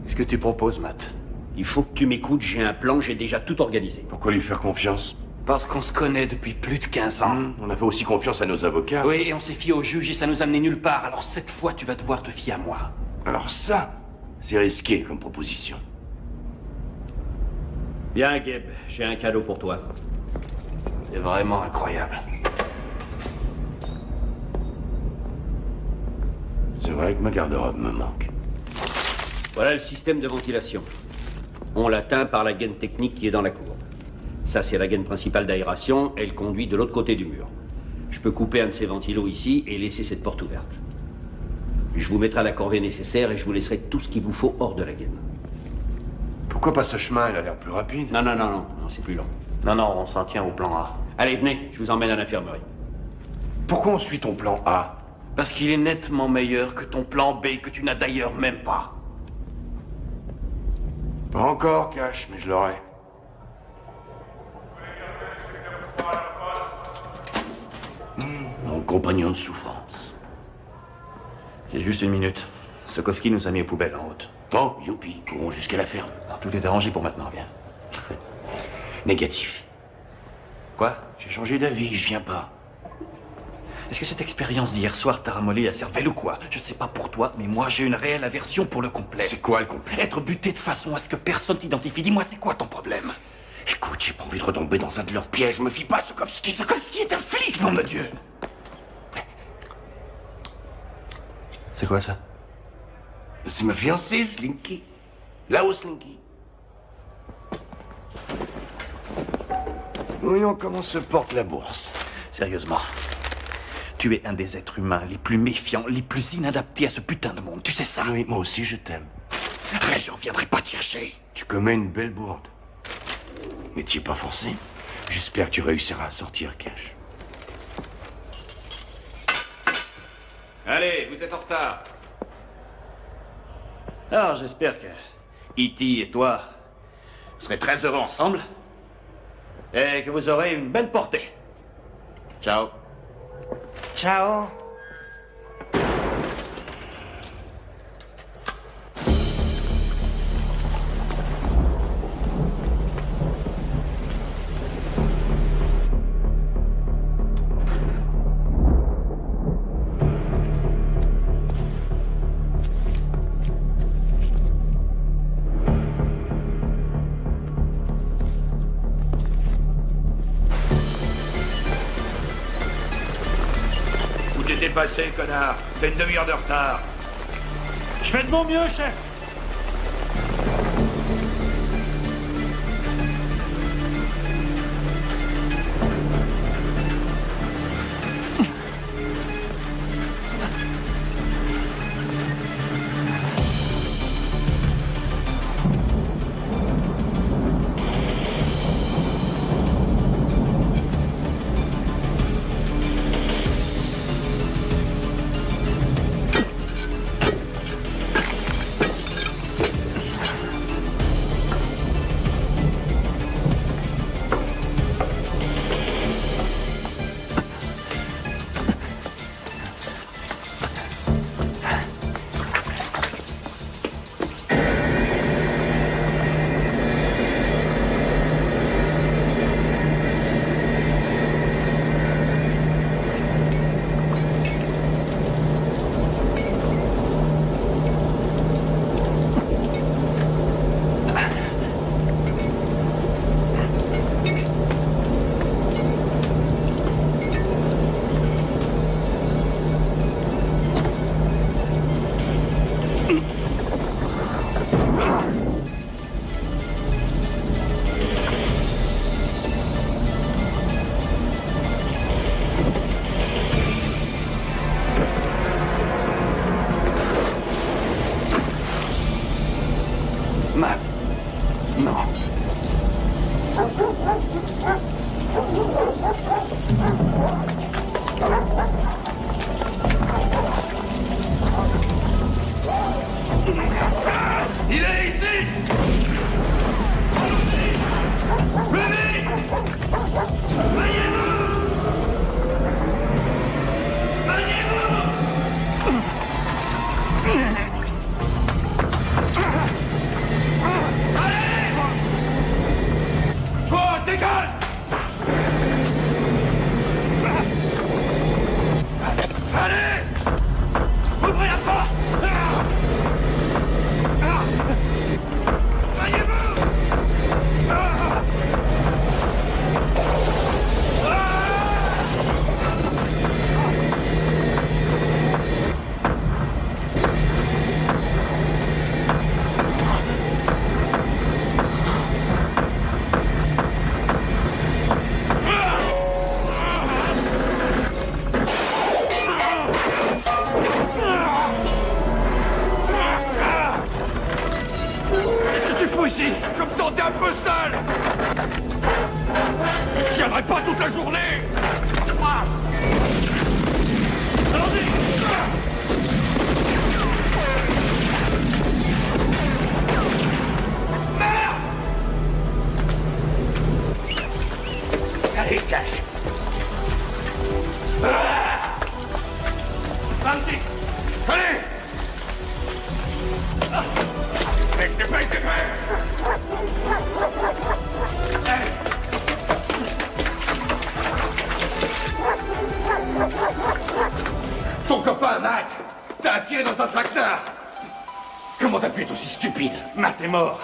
S5: Qu'est-ce que tu proposes, Matt?
S9: Il faut que tu m'écoutes, j'ai un plan, j'ai déjà tout organisé.
S2: Pourquoi lui faire confiance?
S12: Parce qu'on se connaît depuis plus de 15 ans.
S2: On a fait aussi confiance à nos avocats.
S12: Oui, et on s'est fié au juge et ça nous a amené nulle part. Alors cette fois, tu vas devoir te fier à moi.
S2: Alors ça, c'est risqué comme proposition.
S9: Bien, Gabe, j'ai un cadeau pour toi.
S12: C'est vraiment incroyable.
S2: C'est vrai que ma garde-robe me manque.
S9: Voilà le système de ventilation. On l'atteint par la gaine technique qui est dans la cour. Ça, c'est la gaine principale d'aération. Elle conduit de l'autre côté du mur. Je peux couper un de ces ventilos ici et laisser cette porte ouverte. Je vous mettrai à la corvée nécessaire et je vous laisserai tout ce qu'il vous faut hors de la gaine.
S2: Pourquoi pas ce chemin? Il a l'air plus rapide.
S9: Non, c'est plus long.
S5: Non, on s'en tient au plan A.
S9: Allez, venez, je vous emmène à l'infirmerie.
S2: Pourquoi on suit ton plan A?
S12: Parce qu'il est nettement meilleur que ton plan B, que tu n'as d'ailleurs même pas.
S2: Pas encore, Cash, mais je l'aurai. Mon compagnon de souffrance.
S5: J'ai juste une minute. Sokovski nous a mis aux poubelles en route.
S2: Oh, youpi, courons jusqu'à la ferme.
S5: Alors, tout est arrangé pour maintenant, viens.
S2: Négatif.
S5: Quoi?
S2: J'ai changé d'avis, je viens pas.
S12: Est-ce que cette expérience d'hier soir t'a ramolli la cervelle ou quoi? Je sais pas pour toi, mais moi j'ai une réelle aversion pour le complet.
S2: C'est quoi le complet?
S12: Être buté de façon à ce que personne t'identifie. Dis-moi, c'est quoi ton problème?
S2: Écoute, j'ai pas envie de retomber dans un de leurs pièges. Je me fie pas à Sokovski.
S12: Sokovski est un flic, nom de Dieu!
S5: C'est quoi ça?
S2: C'est ma fiancée, Slinky. Là-haut, Slinky. Voyons comment se porte la bourse.
S12: Sérieusement, tu es un des êtres humains les plus méfiants, les plus inadaptés à ce putain de monde. Tu sais ça?
S2: Oui, moi aussi, je t'aime.
S12: Ray, je reviendrai pas te chercher.
S2: Tu commets une belle bourde. Mais t'y es pas forcé. J'espère que tu réussiras à sortir, Cash.
S11: Allez, vous êtes en retard.
S12: Alors, j'espère que E.T. et toi serez très heureux ensemble et que vous aurez une belle portée. Ciao.
S21: Ciao.
S4: Où t'étais passé, connard? T'as une demi-heure de retard.
S12: Je fais de mon mieux, chef. Non.
S7: Il est ici! Venez! Voyez-vous!
S4: Toi, dégage!
S7: Allez! Ouvrez la porte!
S12: Qu'est-ce que tu fous ici?
S7: Je me sentais un peu seul.
S12: Je tiendrai pas toute la journée.
S7: Allez, cache.
S12: Par ici.
S7: Allez. Dépêche.
S12: Ton copain, Matt, t'as attiré dans un traquenard. Comment t'as pu être aussi stupide? Matt est mort.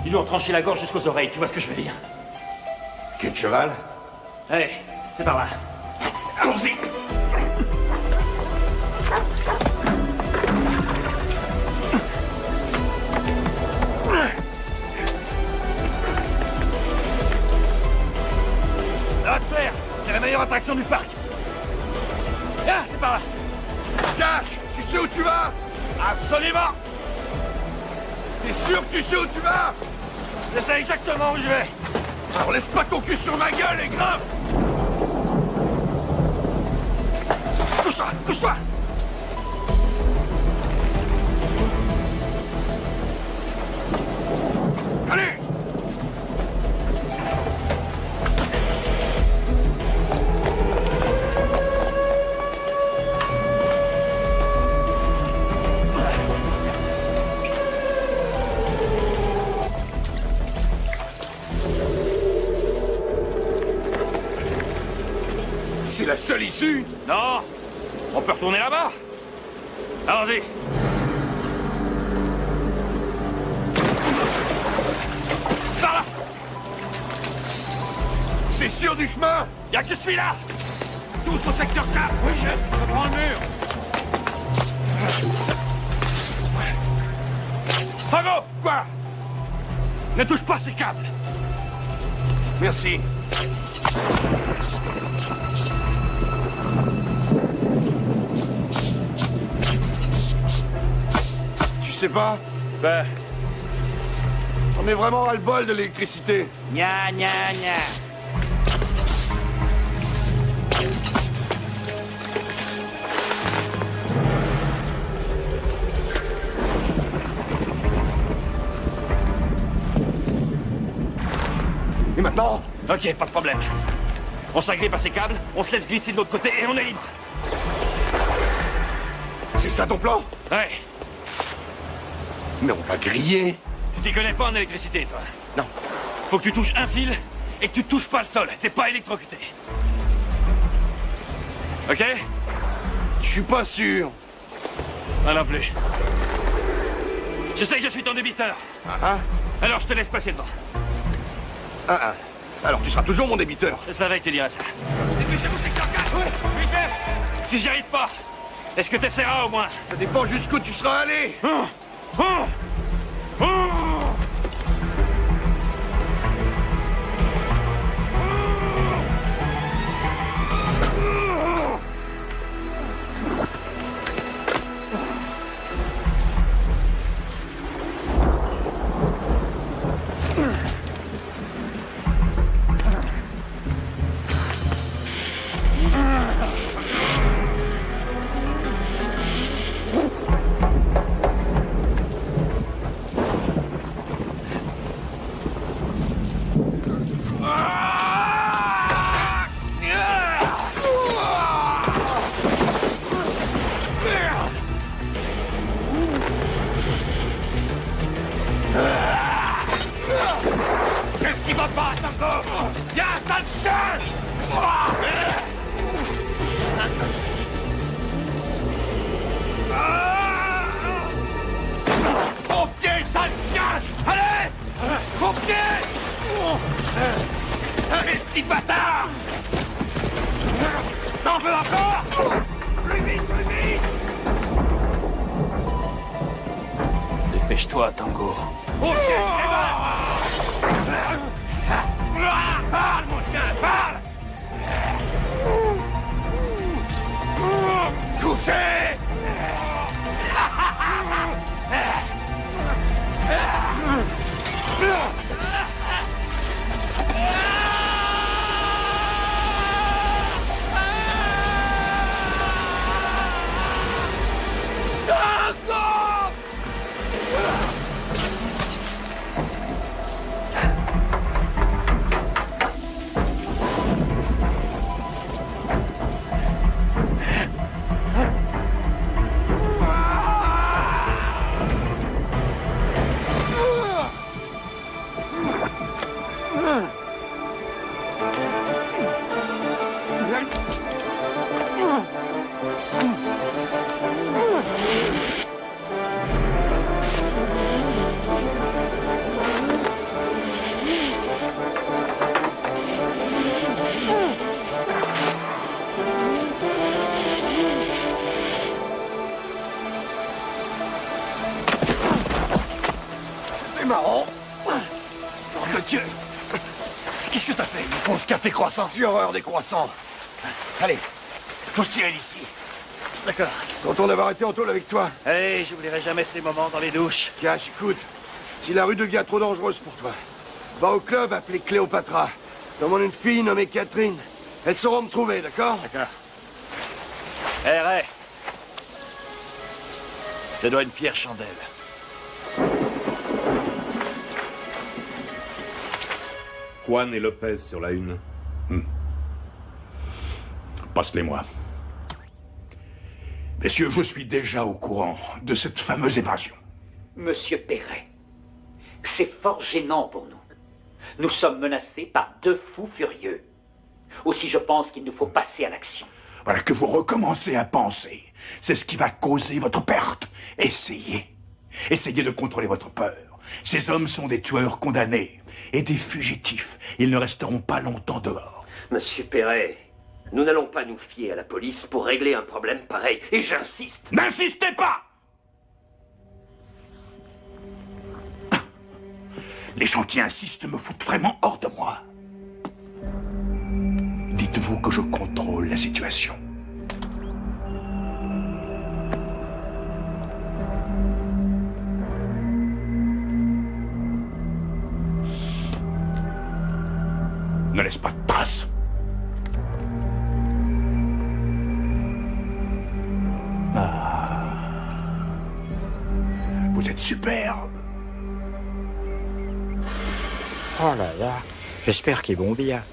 S12: Ils lui ont tranché la gorge jusqu'aux oreilles, tu vois ce que je veux dire?
S2: Quel cheval?
S12: Allez, c'est par là. Allons-y. Ça va te faire. C'est la meilleure attraction du parc. Ah, c'est par là.
S7: Cash, tu sais où tu vas?
S12: Absolument.
S7: T'es sûr que tu sais où tu vas?
S12: Je sais exactement où je vais.
S7: Alors laisse pas ton cul sur ma gueule et grimpe.
S12: Couche-toi.
S7: Allez.
S12: C'est la seule issue? Non. On peut retourner là-bas. Allons-y. Par là.
S7: T'es sûr du chemin?
S12: Y'a que celui-là. Tous au secteur 4. Oui, je prends le mur. Fago!
S7: Quoi?
S12: Ne touche pas ces câbles.
S7: Merci. Tu sais pas?
S12: Ben...
S7: On est vraiment ras le bol de l'électricité.
S21: Gna, gna, gna.
S12: Et maintenant? Ok, pas de problème. On s'agrippe à ces câbles, on se laisse glisser de l'autre côté et on est libre.
S7: C'est ça ton plan?
S12: Ouais.
S7: Mais on va griller.
S12: Tu t'y connais pas en électricité, toi?
S7: Non.
S12: Faut que tu touches un fil et que tu touches pas le sol. T'es pas électrocuté. Ok?
S7: Je suis pas sûr.
S12: Moi non plus. Je sais que je suis ton débiteur.
S7: Ah.
S12: Alors je te laisse passer devant.
S7: Ah. Alors tu seras toujours mon débiteur.
S12: Je savais que tu dirais ça. Dépêchez-vous, secteur 4. Oui, vite fait. Si j'y arrive pas, est-ce que t'essaieras au moins?
S7: Ça dépend jusqu'où tu seras allé.
S12: Qu'est-ce qui va pas, Tango? Y'a un sale chien! Au pied, sale chien! Allez! Au pied! Allez, petit bâtard! T'en veux encore? Plus vite, plus vite! Dépêche-toi, Tango. Au pied, parle, mon chien, parle! Couché!
S2: Marrant. Nom de Dieu. Qu'est-ce que t'as fait? Une grosse café croissant? J'ai horreur des croissants. Allez, faut se tirer d'ici. D'accord. Content d'avoir été en tôle avec toi.
S14: Hey, j'oublierai jamais ces moments dans les douches.
S2: Cash, écoute. Si la rue devient trop dangereuse pour toi, va au club appelé Cléopatra. Demande une fille nommée Catherine. Elles sauront me trouver, d'accord?
S14: D'accord. Hey, Ray. Je te dois une fière chandelle.
S4: Juan et Lopez sur la une. Passe-les-moi. Messieurs, je suis déjà au courant de cette fameuse évasion.
S9: Monsieur Perret, c'est fort gênant pour nous. Nous sommes menacés par deux fous furieux. Aussi, je pense qu'il nous faut passer à l'action.
S4: Voilà que vous recommencez à penser. C'est ce qui va causer votre perte. Essayez. Essayez de contrôler votre peur. Ces hommes sont des tueurs condamnés et des fugitifs. Ils ne resteront pas longtemps dehors.
S8: Monsieur Perret, nous n'allons pas nous fier à la police pour régler un problème pareil. Et j'insiste.
S4: N'insistez pas! Les gens qui insistent me foutent vraiment hors de moi. Dites-vous que je contrôle la situation. Ne laisse pas de traces. Vous êtes superbe.
S20: Oh là là, j'espère qu'ils vont bien.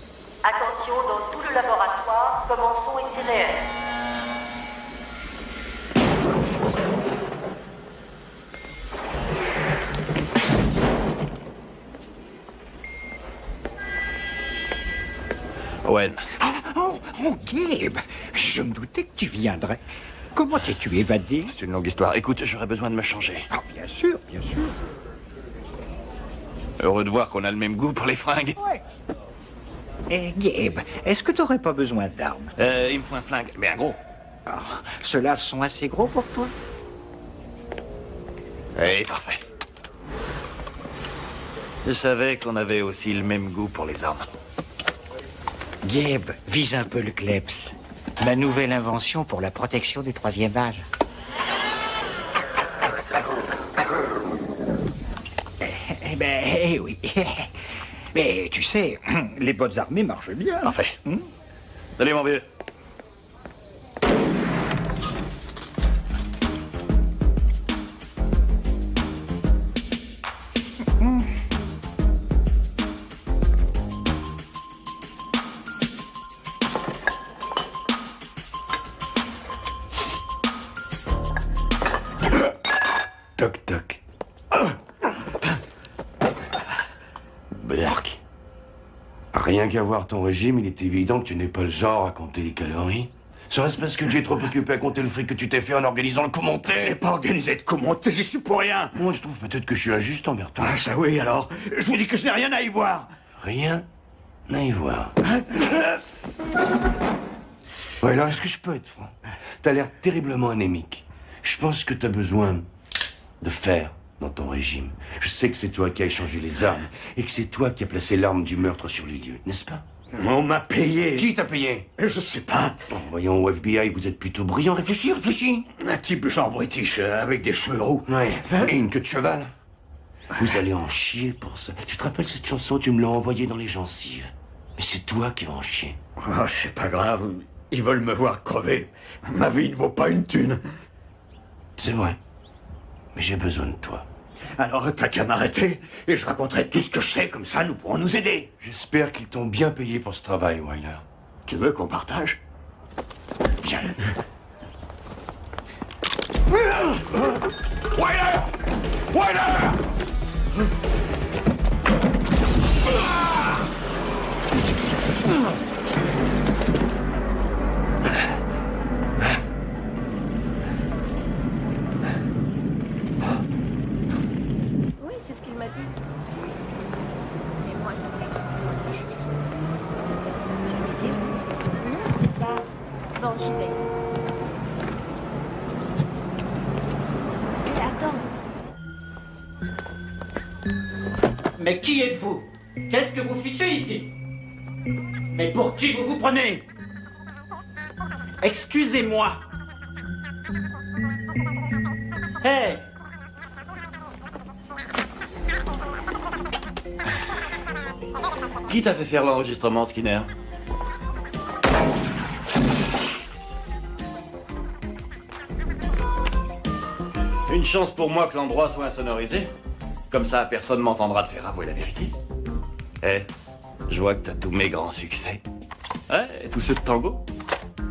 S15: Attention, dans tout le laboratoire, commençons ici réel.
S14: Owen.
S20: Oh, Gabe, je me doutais que tu viendrais. Comment t'es-tu évadé?
S14: C'est une longue histoire. Écoute, j'aurais besoin de me changer.
S20: Ah, bien sûr, bien sûr.
S14: Heureux de voir qu'on a le même goût pour les fringues.
S20: Ouais. Eh, Gabe, est-ce que t'aurais pas besoin d'armes?
S14: Il me faut un flingue, mais un gros.
S20: Ah, ceux-là sont assez gros pour toi?
S14: Oui, parfait. Je savais qu'on avait aussi le même goût pour les armes.
S20: Gabe, vise un peu le kleps. Ma nouvelle invention pour la protection du troisième âge. Eh ben, oui. Mais tu sais, les bonnes armées marchent bien.
S14: Parfait. Salut, mon vieux.
S2: Toc, toc. Berk. Rien qu'à voir ton régime, il est évident que tu n'es pas le genre à compter les calories. Serait-ce parce que tu es trop occupé à compter le fric que tu t'es fait en organisant le commenté?
S20: Je n'ai pas organisé de commenter, j'y suis pour rien.
S2: Moi, je trouve peut-être que je suis injuste envers toi.
S20: Ah, ça oui, alors. Je vous dis que je n'ai rien à y voir.
S2: Rien à y voir. Ouais, alors, est-ce que je peux être franc? T'as l'air terriblement anémique. Je pense que t'as besoin de fer dans ton régime. Je sais que c'est toi qui as échangé les armes et que c'est toi qui as placé l'arme du meurtre sur les lieux, n'est-ce pas?
S20: On m'a payé.
S2: Qui t'a payé?
S20: Je sais pas.
S2: Bon, voyons, au FBI, vous êtes plutôt brillant. Réfléchis, réfléchis.
S20: Un type genre british avec des cheveux roux.
S2: Ouais, et une queue de cheval. Vous allez en chier pour ça. Tu te rappelles cette chanson? Tu me l'as envoyée dans les gencives. Mais c'est toi qui vas en chier.
S20: Oh, c'est pas grave. Ils veulent me voir crever. Ma vie ne vaut pas une thune.
S2: C'est vrai. Mais j'ai besoin de toi.
S20: Alors t'as qu'à m'arrêter et je raconterai tout ce que je sais, comme ça nous pourrons nous aider.
S2: J'espère qu'ils t'ont bien payé pour ce travail, Wyler.
S20: Tu veux qu'on partage?
S2: Viens.
S4: Wyler! Wyler!
S10: Oui, c'est ce qu'il m'a dit. Et moi, je vais dire. Bon, j'y vais. Mais attends.
S18: Mais qui êtes-vous? Qu'est-ce que vous fichez ici? Mais pour qui vous vous prenez? Excusez-moi. Hé!
S6: Qui t'a fait faire l'enregistrement, Skinner? Une chance pour moi que l'endroit soit insonorisé. Comme ça, personne m'entendra te faire avouer la vérité. Eh, je vois que t'as tous mes grands succès. Ouais, et tous ceux de Tango.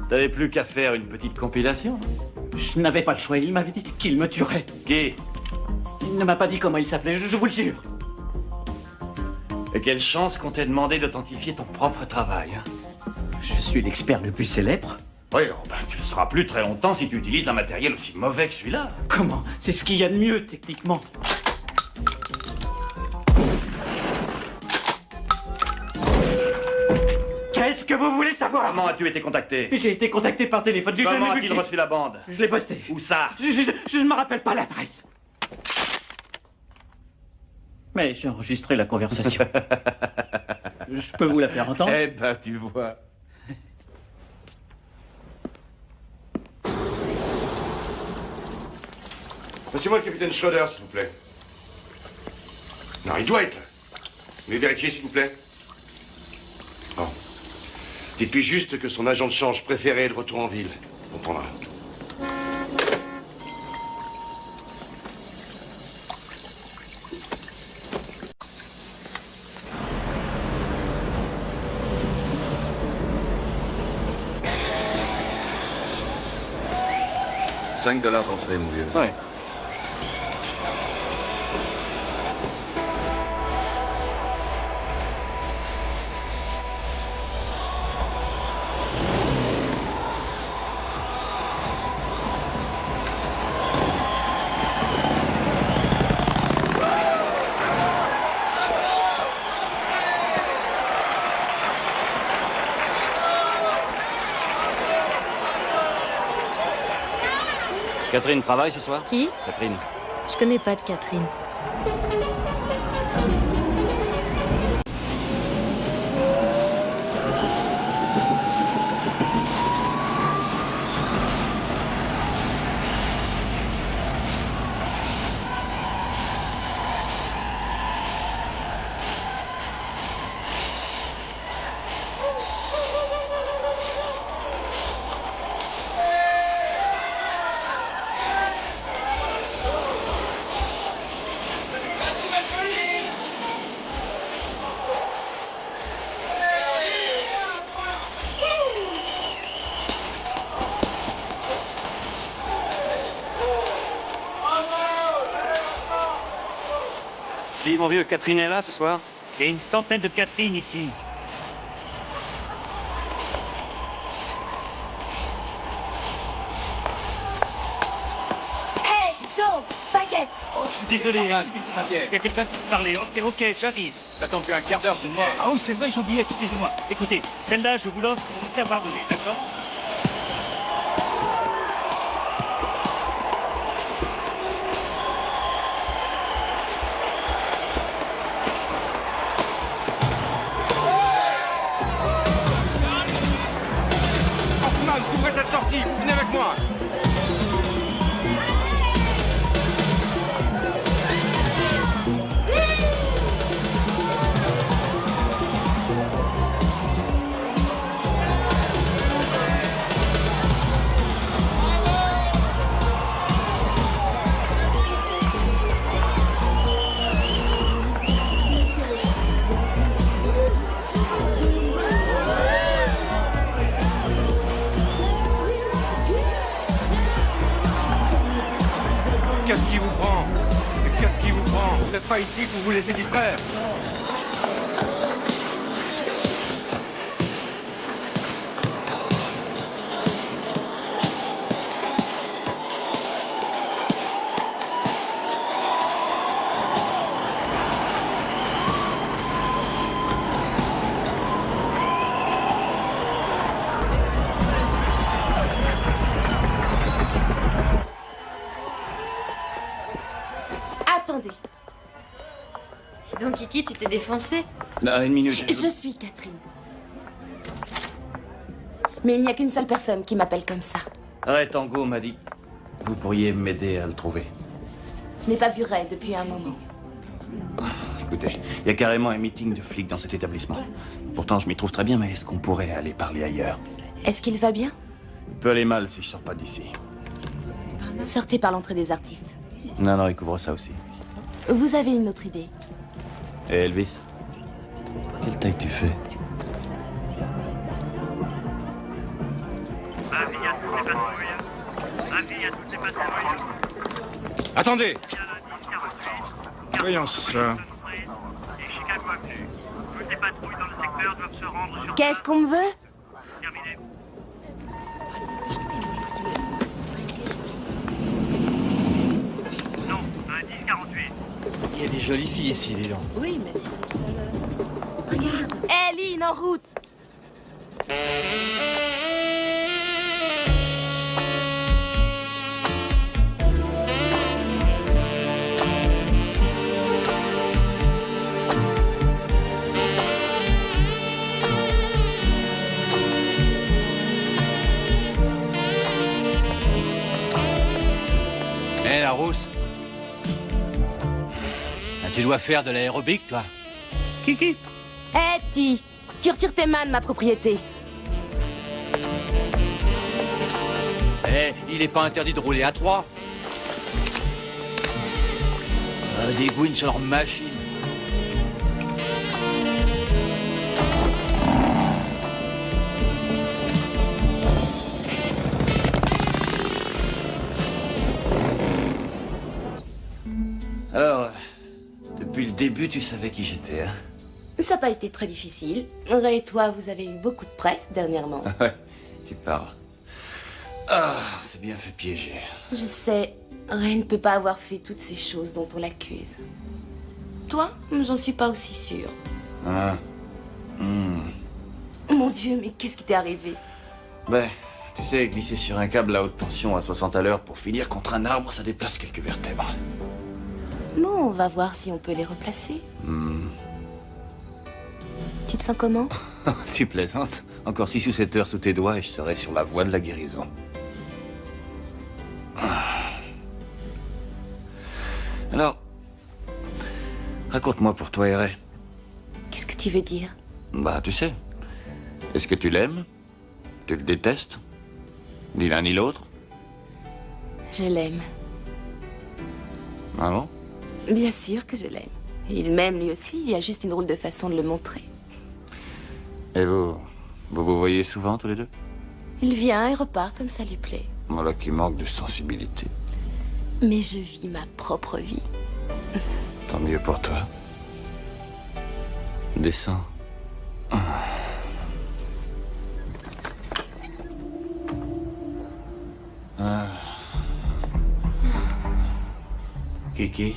S6: T'avais plus qu'à faire une petite compilation.
S18: Je n'avais pas le choix, il m'avait dit qu'il me tuerait.
S6: Qui?
S18: Il ne m'a pas dit comment il s'appelait, je vous le jure.
S6: Et quelle chance qu'on t'ait demandé d'authentifier ton propre travail, hein.
S18: Je suis l'expert le plus célèbre.
S6: Oui, oh ben, tu le seras plus très longtemps si tu utilises un matériel aussi mauvais que celui-là.
S18: Comment? C'est ce qu'il y a de mieux, techniquement. Qu'est-ce que vous voulez savoir?
S6: Comment as-tu été contacté?
S18: J'ai été contacté par téléphone.
S6: Comment a-t-il reçu la bande?
S18: Je l'ai posté.
S6: Où ça?
S18: Je ne me rappelle pas l'adresse. Mais j'ai enregistré la conversation. Je peux vous la faire entendre?
S6: Eh ben, tu vois.
S2: Passez-moi le capitaine Schroeder, s'il vous plaît. Non, il doit être là. Mais vérifiez, s'il vous plaît. Bon. Dites-lui juste que son agent de change préféré est de retour en ville. On comprendra.
S1: $5 transférés, mon vieux.
S6: Ouais. Catherine travaille ce soir?
S10: Qui?
S6: Catherine.
S10: Je connais pas de Catherine.
S6: Dis, mon vieux, Catherine est là ce soir?
S22: Il y a une centaine de Catherine ici.
S10: Hey, Joe, baguette.
S22: Oh, je suis désolé, hein. Il y a quelqu'un qui parlait. Ok, j'arrive.
S11: J'attends plus un quart d'heure, c'est moi.
S22: Ah oui, c'est vrai, j'ai oublié, excusez-moi. Écoutez, celle-là, je vous l'offre pour vous faire pardonner, d'accord?
S11: Hoffman, couvrez cette sortie, vous venez avec moi.
S1: vous laissez distraire.
S3: Attendez. Donc, Kiki, tu t'es défoncé?
S6: Non, une minute.
S3: Je suis Catherine. Mais il n'y a qu'une seule personne qui m'appelle comme ça.
S6: Ray Tango m'a dit. Vous pourriez m'aider à le trouver.
S3: Je n'ai pas vu Ray depuis un moment.
S6: Écoutez, il y a carrément un meeting de flics dans cet établissement. Pourtant, je m'y trouve très bien, mais est-ce qu'on pourrait aller parler ailleurs?
S3: Est-ce qu'il va bien?
S6: Il peut aller mal si je sors pas d'ici.
S3: Sortez par l'entrée des artistes.
S6: Non, non, il couvre ça aussi.
S3: Vous avez une autre idée?
S6: Et Elvis? Quelle taille tu fais?
S1: Attendez. Voyons ça.
S3: Qu'est-ce qu'on me veut?
S6: Il y a des jolies filles ici, dis donc.
S3: Oui, mais... Regarde. Hé, Lynn, en route!
S14: Hé, la rousse. Tu dois faire de l'aérobic, toi.
S3: Kiki. Hé, Ti, tu retires tes mains de ma propriété.
S14: Eh, il est pas interdit de rouler à 3. Des gouines sur leur machine.
S6: Alors, depuis le début, tu savais qui j'étais, hein?
S3: Ça n'a pas été très difficile. Ray et toi, vous avez eu beaucoup de presse dernièrement.
S6: Ouais, tu parles. Ah, c'est bien fait piéger.
S3: Je sais, Ray ne peut pas avoir fait toutes ces choses dont on l'accuse. Toi, j'en suis pas aussi sûre.
S6: Ah.
S3: Mon Dieu, mais qu'est-ce qui t'est arrivé?
S6: Ben, tu sais, glisser sur un câble à haute tension à 60 à l'heure pour finir contre un arbre, ça déplace quelques vertèbres.
S3: Bon, on va voir si on peut les replacer. Tu te sens comment?
S6: Tu plaisantes? Encore 6 ou 7 heures sous tes doigts et je serai sur la voie de la guérison. Alors, raconte-moi pour toi, Ray.
S3: Qu'est-ce que tu veux dire?
S6: Bah, tu sais. Est-ce que tu l'aimes? Tu le détestes? Ni l'un ni l'autre?
S3: Je l'aime.
S6: Ah bon?
S3: Bien sûr que je l'aime. Il m'aime lui aussi, il y a juste une drôle de façon de le montrer.
S6: Et vous voyez souvent tous les deux?
S3: Il vient et repart comme ça lui plaît.
S6: Voilà qui manque de sensibilité.
S3: Mais je vis ma propre vie.
S6: Tant mieux pour toi. Descends. Ah. Kiki?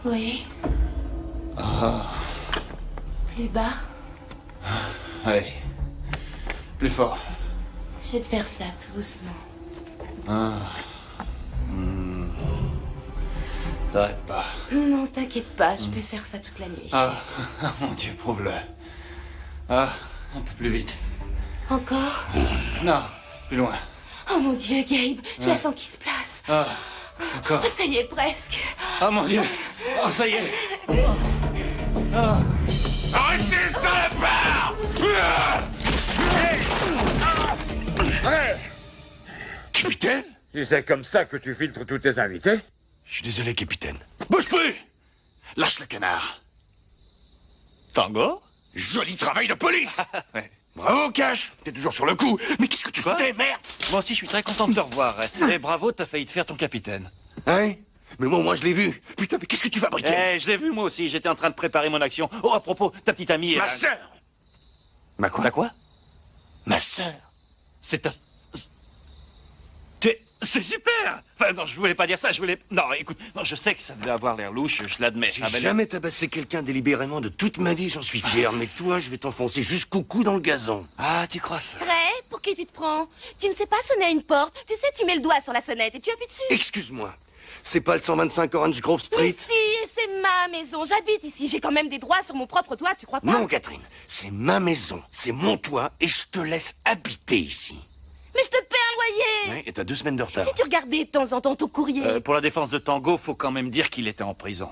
S3: Oui.
S6: Ah.
S3: Plus bas.
S6: Allez. Plus fort.
S3: Je vais te faire ça tout doucement.
S6: Ah. T'arrêtes pas.
S3: Non, t'inquiète pas, je peux faire ça toute la nuit.
S6: Ah, mon Dieu, prouve-le. Ah, un peu plus vite.
S3: Encore?
S6: Non, plus loin.
S3: Oh mon Dieu, Gabe, je la sens qui se place.
S6: Ah, encore.
S3: Oh, ça y est, presque.
S6: Oh mon Dieu. Oh, ça y est.
S7: Ah. Arrêtez, salopard!
S4: Capitaine? Si c'est comme ça que tu filtres tous tes invités?
S2: Je suis désolé, capitaine.
S4: Bouge plus! Lâche le canard.
S12: Tango?
S4: Joli travail de police!
S12: Ouais.
S4: Bravo, Cash! T'es toujours sur le coup. Mais qu'est-ce que tu foutais, merde?
S14: Moi aussi, je suis très content de te revoir. Et bravo, t'as failli te faire ton capitaine.
S2: Hein? Mais moi, je l'ai vu. Putain, mais qu'est-ce que tu fabriquais?
S12: Je l'ai vu moi aussi, j'étais en train de préparer mon action. Oh, à propos, ta petite amie...
S2: Ma sœur! Ma quoi?
S12: Ta quoi?
S2: Ma sœur.
S12: C'est ta... C'est super! Enfin, non, je voulais pas dire ça, je voulais... Non, écoute, non, je sais que ça devait avoir l'air louche, je l'admets.
S2: J'ai jamais tabassé quelqu'un délibérément de toute ma vie, j'en suis fier. Mais toi, je vais t'enfoncer jusqu'au cou dans le gazon.
S12: Ah, tu crois ça?
S3: Ray, pour qui tu te prends? Tu ne sais pas sonner à une porte. Tu sais, tu mets le doigt sur la sonnette et tu appuies dessus.
S2: Excuse-moi. C'est pas le 125 Orange Grove Street?
S3: Mais si, c'est ma maison. J'habite ici. J'ai quand même des droits sur mon propre toit, tu crois pas?
S2: Non, Catherine. C'est ma maison, c'est mon toit et je te laisse habiter ici.
S3: Mais je te paie un loyer!
S2: Ouais, et t'as 2 semaines de retard.
S3: Si tu regardais de temps en temps ton courrier...
S12: Pour la défense de Tango, faut quand même dire qu'il était en prison.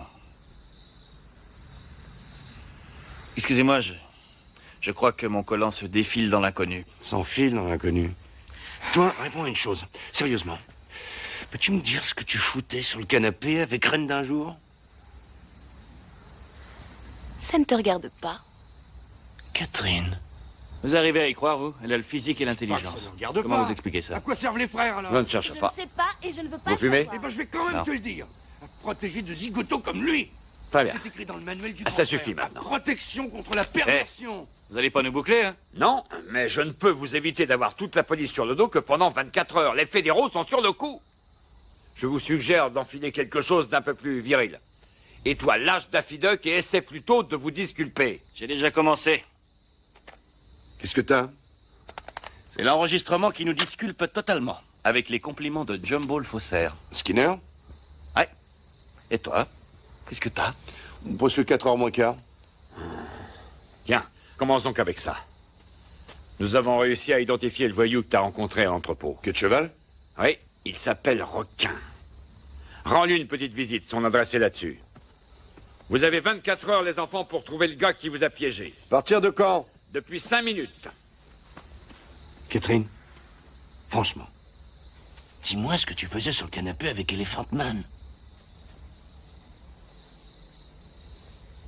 S12: Excusez-moi, je crois que mon collant se défile dans l'inconnu.
S2: S'enfile dans l'inconnu. Toi, réponds à une chose. Sérieusement. Peux-tu me dire ce que tu foutais sur le canapé avec Reine d'un jour?
S3: Ça ne te regarde pas.
S2: Catherine.
S12: Vous arrivez à y croire, vous? Elle a le physique et l'intelligence. Comment vous expliquez ça?
S2: À quoi servent les frères, alors?
S12: Je ne cherche pas.
S3: Je ne sais pas et je ne veux pas
S12: Vous fumez?
S3: savoir.
S2: Eh ben, je vais quand même
S12: Non.
S2: te le dire. À te protéger de zigotos comme lui.
S11: Très bien.
S2: C'est écrit dans le manuel du
S11: Ah, ça
S2: grand frère.
S11: suffit maintenant.
S2: Protection contre la perversion.
S12: Vous allez pas nous boucler, hein?
S11: Non, mais je ne peux vous éviter d'avoir toute la police sur le dos que pendant 24 heures. Les fédéraux sont sur le coup. Je vous suggère d'enfiler quelque chose d'un peu plus viril. Et toi, lâche Daffy Duck et essaie plutôt de vous disculper.
S12: J'ai déjà commencé.
S2: Qu'est-ce que t'as?
S12: C'est l'enregistrement qui nous disculpe totalement. Avec les compliments de Jumbo le faussaire.
S2: Skinner?
S12: Ouais. Et toi? Qu'est-ce que t'as?
S2: Presque 4h moins quart.
S11: Tiens, commence donc avec ça. Nous avons réussi à identifier le voyou que t'as rencontré à l'entrepôt.
S2: Queue de cheval?
S11: Oui, il s'appelle Requin. Rends-lui une petite visite, son adresse est là-dessus. Vous avez 24 heures, les enfants, pour trouver le gars qui vous a piégé.
S2: Partir de quand?
S11: Depuis 5 minutes.
S2: Catherine, franchement, dis-moi ce que tu faisais sur le canapé avec Elephant Man.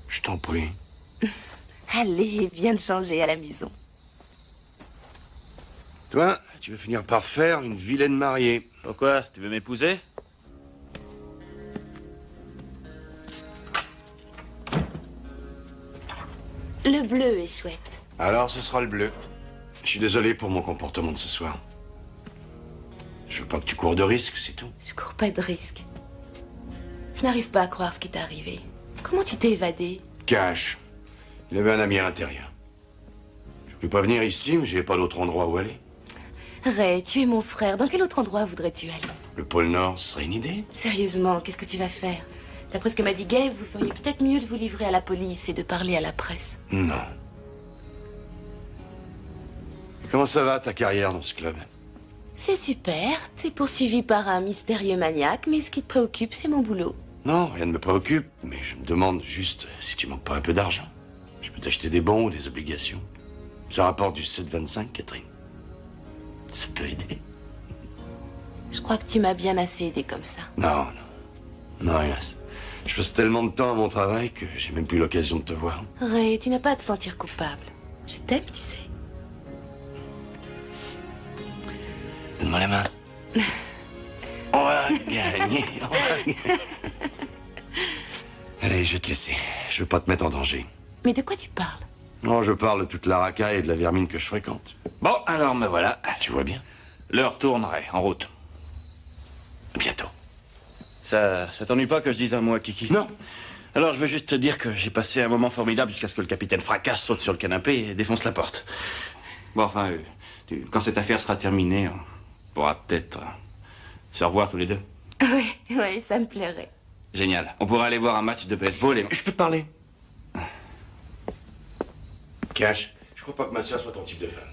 S2: Je t'en prie.
S3: Allez, viens de changer à la maison.
S2: Toi, tu vas finir par faire une vilaine mariée.
S12: Pourquoi? Tu veux m'épouser?
S3: Le bleu est chouette.
S2: Alors, ce sera le bleu. Je suis désolé pour mon comportement de ce soir. Je veux pas que tu cours de risques, c'est tout.
S3: Je cours pas de risque. Je n'arrive pas à croire ce qui t'est arrivé. Comment tu t'es évadé?
S2: Cash. Il avait un ami à l'intérieur. Je voulais pas venir ici, mais j'avais pas d'autre endroit où aller.
S3: Ray, tu es mon frère. Dans quel autre endroit voudrais-tu aller?
S2: Le pôle Nord, ce serait une idée.
S3: Sérieusement, qu'est-ce que tu vas faire? D'après ce que m'a dit Gabe, vous feriez peut-être mieux de vous livrer à la police et de parler à la presse.
S2: Non. Comment ça va, ta carrière dans ce club?
S3: C'est super. T'es poursuivi par un mystérieux maniaque, mais ce qui te préoccupe, c'est mon boulot.
S2: Non, rien ne me préoccupe, mais je me demande juste si tu manques pas un peu d'argent. Je peux t'acheter des bons ou des obligations. Ça rapporte du 7,25, Catherine. Ça peut aider.
S3: Je crois que tu m'as bien assez aidé comme ça.
S2: Non, non. Non, hélas. Je passe tellement de temps à mon travail que j'ai même plus l'occasion de te voir.
S3: Ray, tu n'as pas à te sentir coupable. Je t'aime, tu sais.
S2: Donne-moi la main. On va gagner. On va gagner. Allez, je vais te laisser. Je veux pas te mettre en danger.
S3: Mais de quoi tu parles?
S2: Non, je parle de toute la racaille et de la vermine que je fréquente.
S12: Bon, alors me voilà.
S2: Tu vois bien.
S12: L'heure tournerait, en route.
S2: À bientôt.
S12: Ça t'ennuie pas que je dise un mot à Kiki?
S2: Non.
S12: Alors, je veux juste te dire que j'ai passé un moment formidable jusqu'à ce que le capitaine Fracasse saute sur le canapé et défonce la porte. Bon, enfin, quand cette affaire sera terminée, on pourra peut-être se revoir tous les deux.
S3: Oui, ça me plairait.
S12: Génial. On pourra aller voir un match de baseball et...
S2: Je peux te parler. Cash, je crois pas que ma soeur soit ton type de femme.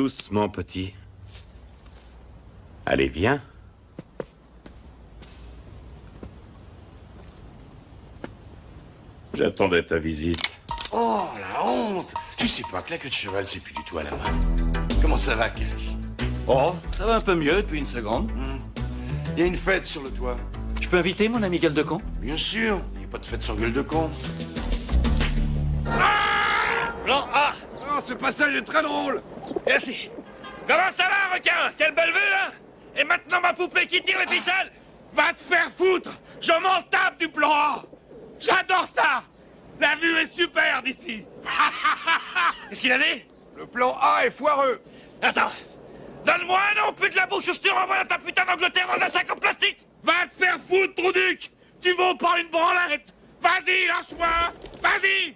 S19: Doucement, petit. Allez, viens. J'attendais ta visite.
S2: Oh, la honte! Tu sais pas que la queue de cheval, c'est plus du tout à la mode. Comment ça va, Cash?
S14: Oh, ça va un peu mieux depuis une seconde.
S2: Il y a une fête sur le toit.
S14: Je peux inviter mon ami gueule de con?
S2: Bien sûr. Il n'y a pas de fête sans gueule de con.
S7: Plan A.
S2: Oh, ce passage est très drôle.
S7: Merci. Comment ça va, requin? Quelle belle vue, hein? Et maintenant ma poupée qui tire les ficelles? Va te faire foutre! Je m'en tape du plan A! J'adore ça! La vue est super d'ici! Qu'est-ce qu'il a dit?
S2: Le plan A est foireux.
S7: Attends! Donne-moi un nom, pute la bouche, ou je te renvoie dans ta putain d'Angleterre dans un sac en plastique! Va te faire foutre, trou duc! Tu vaux pas une branlette! Vas-y, lâche-moi! Vas-y!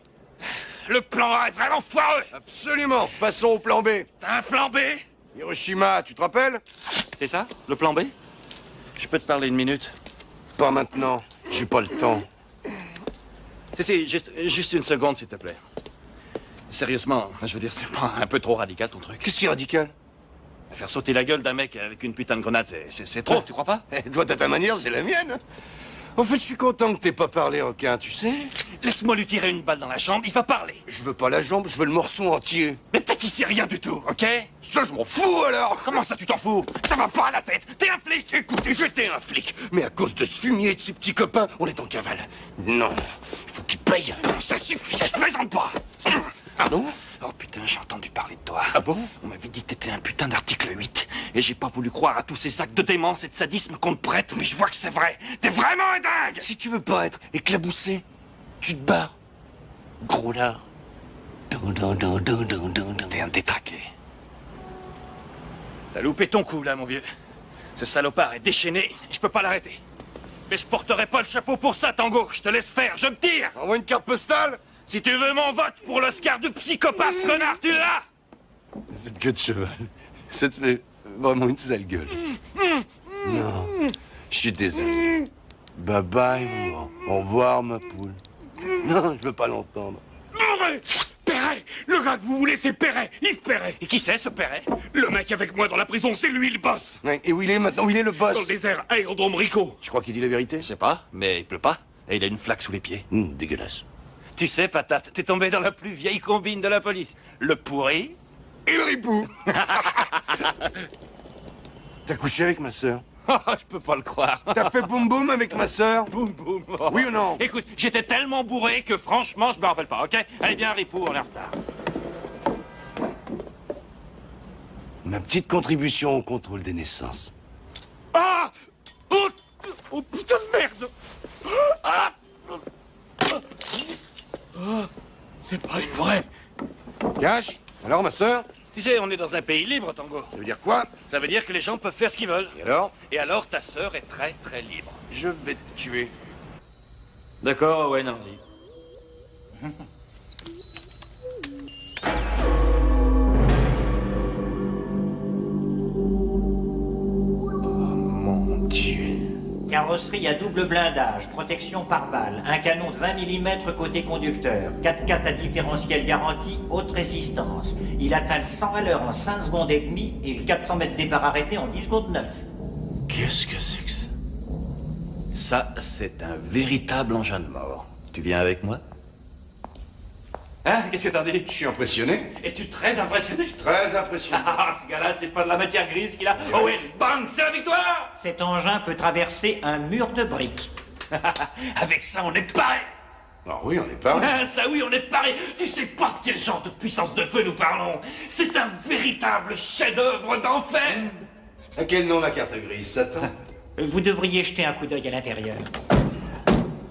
S7: Le plan A est vraiment foireux!
S2: Absolument. Passons au plan B.
S7: T'as un plan B?
S2: Hiroshima, tu te rappelles?
S14: C'est ça, le plan B? Je peux te parler une minute?
S2: Pas maintenant. J'ai pas le temps.
S14: Si, juste une seconde, s'il te plaît. Sérieusement, je veux dire, c'est pas un peu trop radical, ton truc?
S2: Qu'est-ce qui est radical?
S14: Faire sauter la gueule d'un mec avec une putain de grenade, c'est trop, tu crois pas?
S2: Toi, t'as ta manière, c'est la mienne. En fait, je suis content que t'aies pas parlé, requin, tu sais.
S14: Laisse-moi lui tirer une balle dans la jambe, il va parler.
S2: Je veux pas la jambe, je veux le morceau entier.
S14: Mais peut-être qu'il sait rien du tout, ok?
S2: Ça, je m'en fous, alors.
S14: Comment ça, tu t'en fous? Ça va pas à la tête, t'es un flic.
S2: Écoutez, j'étais un flic, mais à cause de ce fumier et de ses petits copains, on est en cavale. Non, faut qu'il paye.
S14: Bon, ça suffit, je plaisante pas.
S2: Ah non?
S14: Oh putain, j'ai entendu parler de toi.
S2: Ah bon?
S14: On m'avait dit que t'étais un putain d'article 8. Et j'ai pas voulu croire à tous ces actes de démence et de sadisme qu'on te prête, mais je vois que c'est vrai. T'es vraiment un dingue!
S2: Si tu veux pas être éclaboussé, tu te barres. Gros lard.
S14: T'es un détraqué. T'as loupé ton coup, là, mon vieux. Ce salopard est déchaîné, je peux pas l'arrêter. Mais je porterai pas le chapeau pour ça, Tango. Je te laisse faire, je me tire!
S2: Envoie une carte postale.
S14: Si tu veux mon vote pour l'Oscar du psychopathe, connard, tu l'as!
S2: Cette queue de cheval, ça te fait vraiment une sale gueule. Non, je suis désolé. Bye bye, maman. Au revoir, ma poule. Non, je veux pas l'entendre.
S7: Perret! Le gars que vous voulez, c'est Perret! Yves Perret!
S14: Et qui c'est, ce Perret?
S7: Le mec avec moi dans la prison, c'est lui le boss!
S2: Ouais, et où il est maintenant? Où il est le boss?
S7: Dans le désert, aérodrome Rico!
S2: Tu crois qu'il dit la vérité?
S14: Je sais pas, mais il pleut pas. Et il a une flaque sous les pieds.
S2: Dégueulasse.
S14: Tu sais, patate, t'es tombé dans la plus vieille combine de la police. Le pourri
S2: et le ripou. T'as couché avec ma sœur?
S14: Je peux pas le croire.
S2: T'as fait boum boum avec ma sœur?
S14: Boum boum.
S2: Oui ou non?
S14: Écoute, j'étais tellement bourré que franchement, je me rappelle pas, ok? Allez bien, Ripou, on est en retard.
S2: Ma petite contribution au contrôle des naissances.
S7: Ah! Oh putain de merde! Ah! C'est pas une vraie!
S2: Cash? Alors, ma sœur?
S14: Tu sais, on est dans un pays libre, Tango.
S2: Ça veut dire quoi?
S14: Ça veut dire que les gens peuvent faire ce qu'ils veulent.
S2: Et alors?
S14: Et alors, ta sœur est très, très libre.
S2: Je vais te tuer.
S14: D'accord, ouais, allons-y.
S18: Carrosserie à double blindage, protection par balle, un canon de 20 mm côté conducteur, 4x4 à différentiel garanti, haute résistance. Il atteint le 100 à l'heure en 5 secondes et demie et le 400 mètres départ arrêté en 10 secondes 9.
S2: Qu'est-ce que c'est que ça?
S14: Ça, c'est un véritable engin de mort. Tu viens avec moi? Hein? Qu'est-ce que t'en dis?
S2: Je suis impressionné.
S14: Es-tu très impressionné?
S2: Très impressionné.
S14: Ah, ce gars-là, c'est pas de la matière grise qu'il a. Oh oui, bang, c'est la victoire!
S18: Cet engin peut traverser un mur de briques.
S14: Avec ça, on est paré!
S2: Ah oui, on est paré.
S14: Ah, ça oui, on est paré! Tu sais pas de quel genre de puissance de feu nous parlons! C'est un véritable chef-d'œuvre d'enfer!
S2: À quel nom la carte grise, Satan?
S18: Vous devriez jeter un coup d'œil à l'intérieur.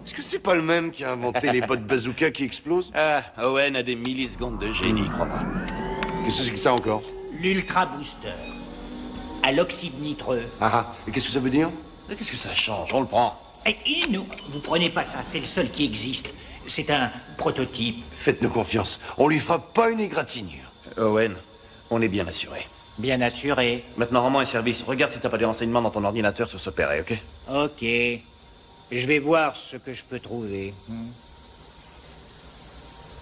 S2: Est-ce que c'est pas le même qui a inventé les bottes bazooka qui explosent?
S14: Ah, Owen a des millisecondes de génie, crois-moi.
S2: Qu'est-ce que c'est que ça encore?
S18: L'Ultra Booster. À l'oxyde nitreux.
S2: Ah, et qu'est-ce que ça veut dire?
S14: Mais qu'est-ce que ça change? On le prend.
S18: Et nous, vous prenez pas ça, c'est le seul qui existe. C'est un prototype.
S2: Faites-nous confiance, on lui fera pas une égratignure.
S14: Owen, on est bien assuré.
S18: Bien assuré.
S14: Maintenant, rends-moi un service. Regarde si t'as pas des renseignements dans ton ordinateur sur ce Perret, ok?
S18: Ok. Je vais voir ce que je peux trouver.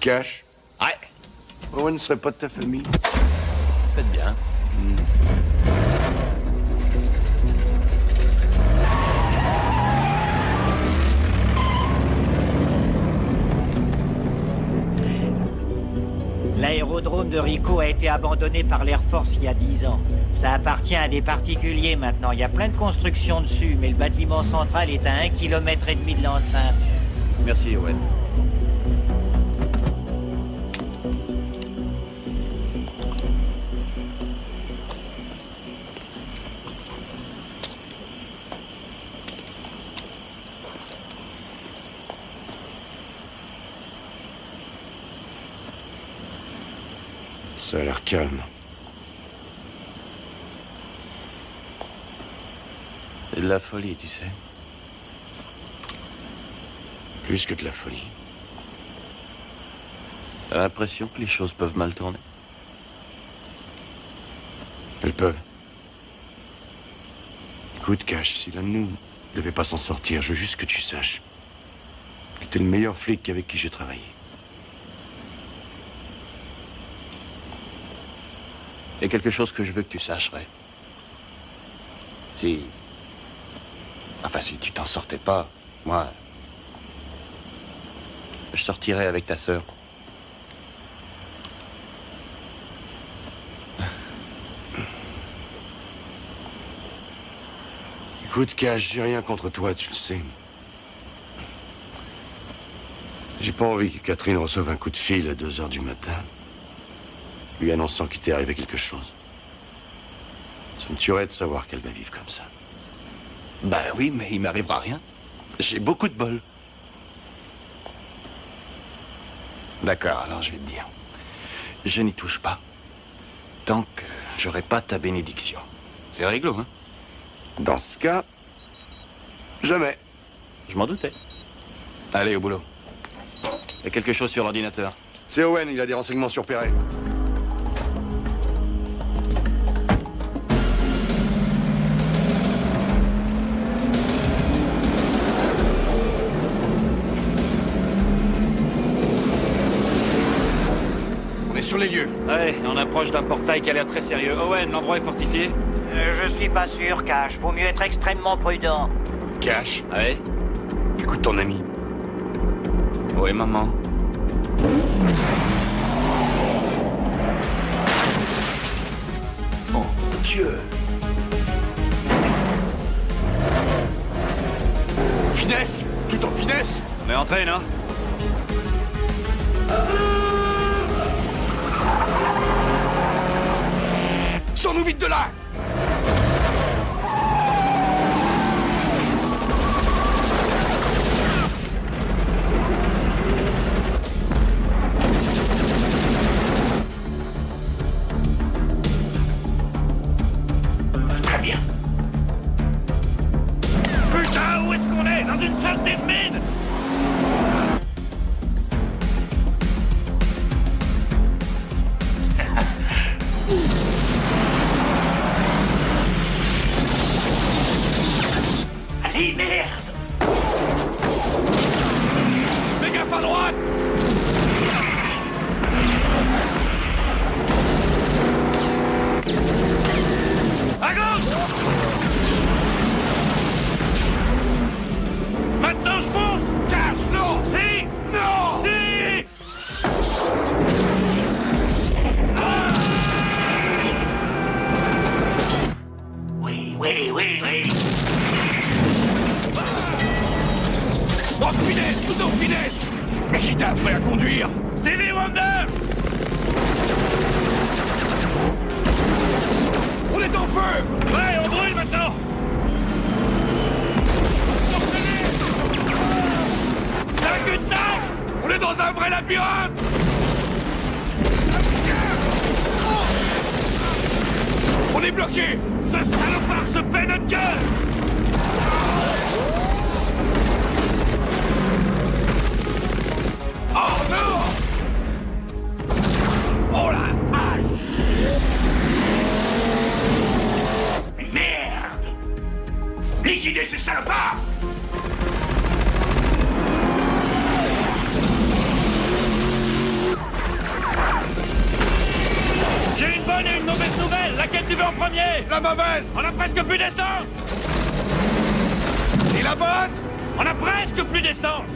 S2: Cash?
S14: Ouais.
S2: Owen ne serait pas de ta famille?
S5: Faites bien.
S18: L'aérodrome de Rico a été abandonné par l'Air Force il y a 10 ans. Ça appartient à des particuliers maintenant. Il y a plein de constructions dessus, mais le bâtiment central est à 1,5 km de l'enceinte.
S5: Merci, Owen.
S2: Ça a l'air calme.
S5: C'est de la folie, tu sais.
S2: Plus que de la folie.
S5: T'as l'impression que les choses peuvent mal tourner?
S2: Elles peuvent. Écoute, Cash, si l'un de nous devait pas s'en sortir, je veux juste que tu saches que t'es le meilleur flic avec qui j'ai travaillé.
S5: Il y a quelque chose que je veux que tu saches, Ray. Si... Enfin, si tu t'en sortais pas, moi... Je sortirais avec ta sœur.
S2: Écoute, Cash, j'ai rien contre toi, tu le sais. J'ai pas envie que Catherine reçoive un coup de fil à 2 heures du matin, lui annonçant qu'il t'est arrivé quelque chose. Ça me tuerait de savoir qu'elle va vivre comme ça.
S5: Ben oui, mais il m'arrivera rien. J'ai beaucoup de bol. D'accord, alors je vais te dire. Je n'y touche pas. Tant que j'aurai pas ta bénédiction. C'est réglo, hein?
S2: Dans ce cas, jamais.
S5: Je m'en doutais. Allez, au boulot. Il y a quelque chose sur l'ordinateur.
S2: C'est Owen, il a des renseignements sur Perret.
S12: On est sur les lieux.
S6: Ouais, on approche d'un portail qui a l'air très sérieux. Owen, l'endroit est fortifié?
S18: Je suis pas sûr, Cash. Vaut mieux être extrêmement prudent.
S2: Cash.
S6: Ouais?
S2: Écoute ton ami.
S6: Oui, maman.
S2: Oh, Dieu.
S12: Finesse! Tout en finesse!
S6: Mais entraîne, hein?
S12: Sors-nous vite de là!
S4: Très bien.
S12: Putain, où est-ce qu'on est? Dans une salle des mines!
S4: Allez, merde!
S12: Fais gaffe à droite! À gauche! Maintenant je fonce! Cache, non! Si! Non! Si!
S4: Oui, oui, oui, oui.
S12: Oh, finesse! Tout en finesse!
S4: Mais qui t'a appris à conduire?
S12: Stevie Wonder! On est en feu! Ouais, on brûle maintenant! C'est un cul-de-sac! On est dans un vrai labyrinthe! On est bloqué! Ce salopard se paie notre gueule! Oh non! Oh la hache!
S4: Merde! Liquidez ces salopards!
S12: J'ai une bonne et une mauvaise en premier!
S7: La mauvaise!
S12: On a presque plus d'essence!
S7: Et la bonne?
S12: On a presque plus d'essence!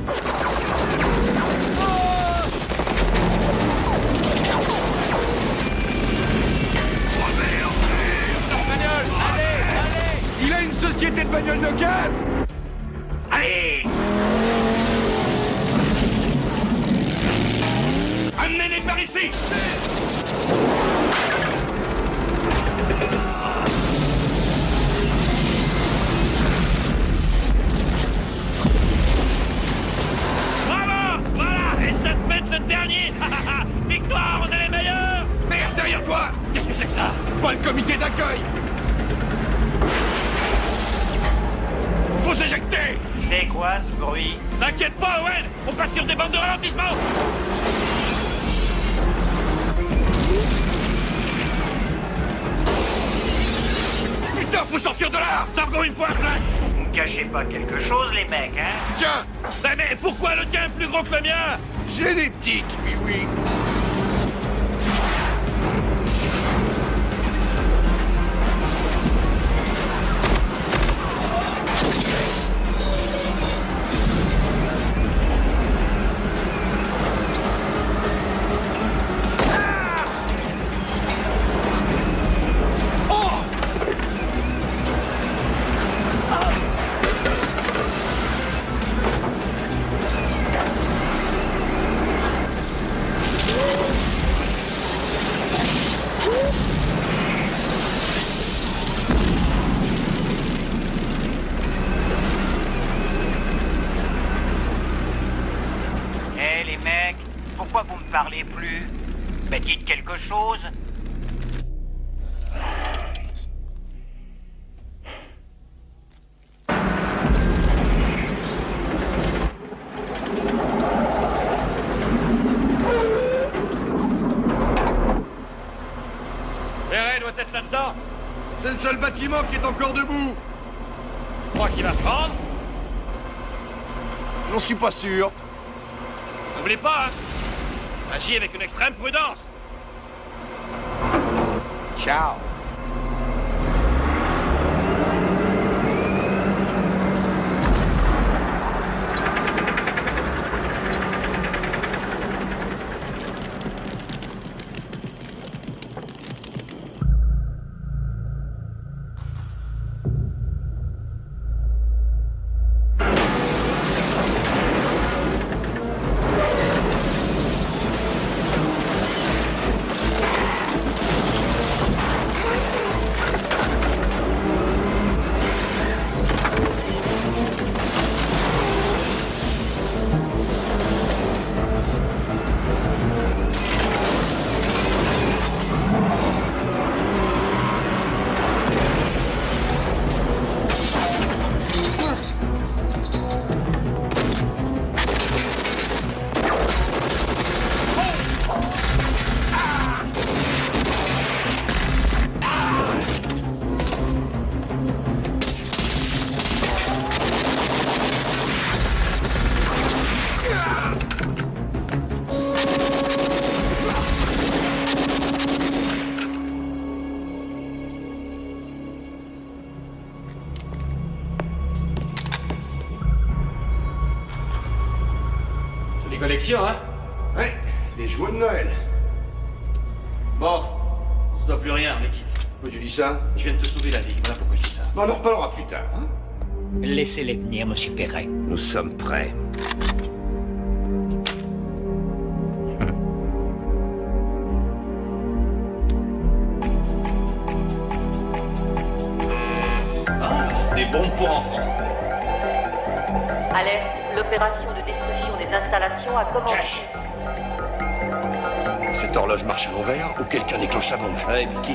S7: Il a une société de bagnole de gaz!
S12: Allez! Amenez-les par ici! Bravo! Voilà! Et ça te fait le dernier! Victoire, on est les meilleurs!
S7: Merde, derrière toi!
S12: Qu'est-ce que c'est que ça?
S7: Pas le comité d'accueil! Faut s'éjecter!
S18: C'est quoi ce bruit?
S12: T'inquiète pas, Owen! On passe sur des bandes de ralentissement!
S7: Putain, faut sortir de là!
S12: Tango, une fois un flingue!
S18: Vous me cachez pas quelque chose, les mecs, hein?
S7: Tiens!
S12: Mais pourquoi le tien est plus gros que le mien?
S7: Génétique, oui.
S18: Pourquoi vous me parlez plus? Ben dites quelque chose.
S12: Perret doit être là-dedans.
S7: C'est le seul bâtiment qui est encore debout.
S12: Tu crois qu'il va se rendre?
S7: J'en suis pas sûr.
S12: N'oublie pas, hein. Agis avec une extrême prudence.
S7: Ciao.
S12: Des collections, hein?
S7: Ouais, des jouets de Noël.
S12: Bon, on se doit plus rien, l'équipe.
S7: Pourquoi tu dis ça?
S12: Je viens de te sauver la vie, voilà pourquoi je dis ça.
S7: Bon, on en reparlera plus tard, hein?
S18: Laissez-les venir, monsieur Perret.
S8: Nous sommes prêts.
S12: Des bombes pour enfants.
S15: Alerte, l'opération de destruction des installations a commencé.
S2: Cash. Cette horloge marche à l'envers ou quelqu'un déclenche la bombe?
S8: Ouais, mais qui?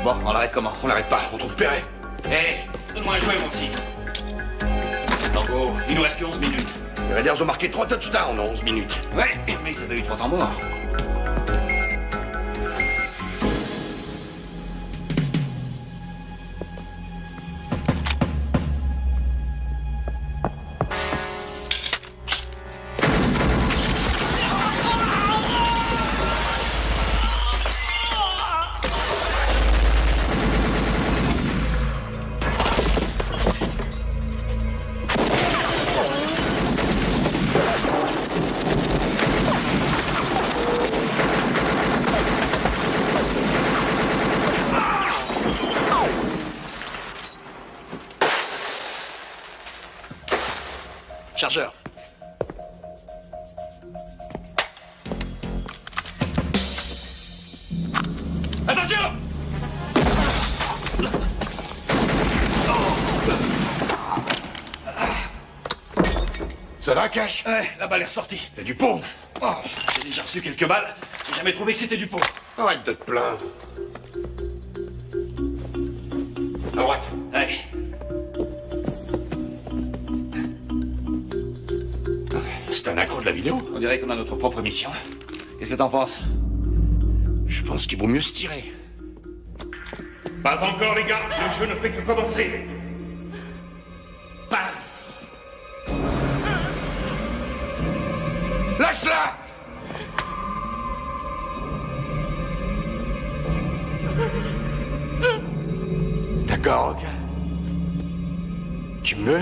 S12: Bon, on l'arrête comment?
S2: On l'arrête pas, on trouve Perret.
S12: Hé, donne-moi un jouet, mon petit. Tango, il nous reste que 11 minutes.
S2: Les Raiders ont marqué 3 touchdowns en 11 minutes.
S12: Ouais, mais ils avaient eu 3 temps morts. Attention!
S20: Ça va, Cash?
S12: Ouais, la balle est ressortie.
S20: T'as du pot?
S12: Oh, j'ai déjà reçu quelques balles. J'ai jamais trouvé que c'était du pot.
S20: Arrête de te plaindre. À droite.
S12: Ouais.
S20: C'est un accro de la vidéo.
S12: On dirait qu'on a notre propre mission. Qu'est-ce que t'en penses?
S20: Je pense qu'il vaut mieux se tirer.
S4: Pas encore, les gars. Le jeu ne fait que commencer.
S12: Par ici.
S20: Lâche-la! D'accord, ok. Tu me...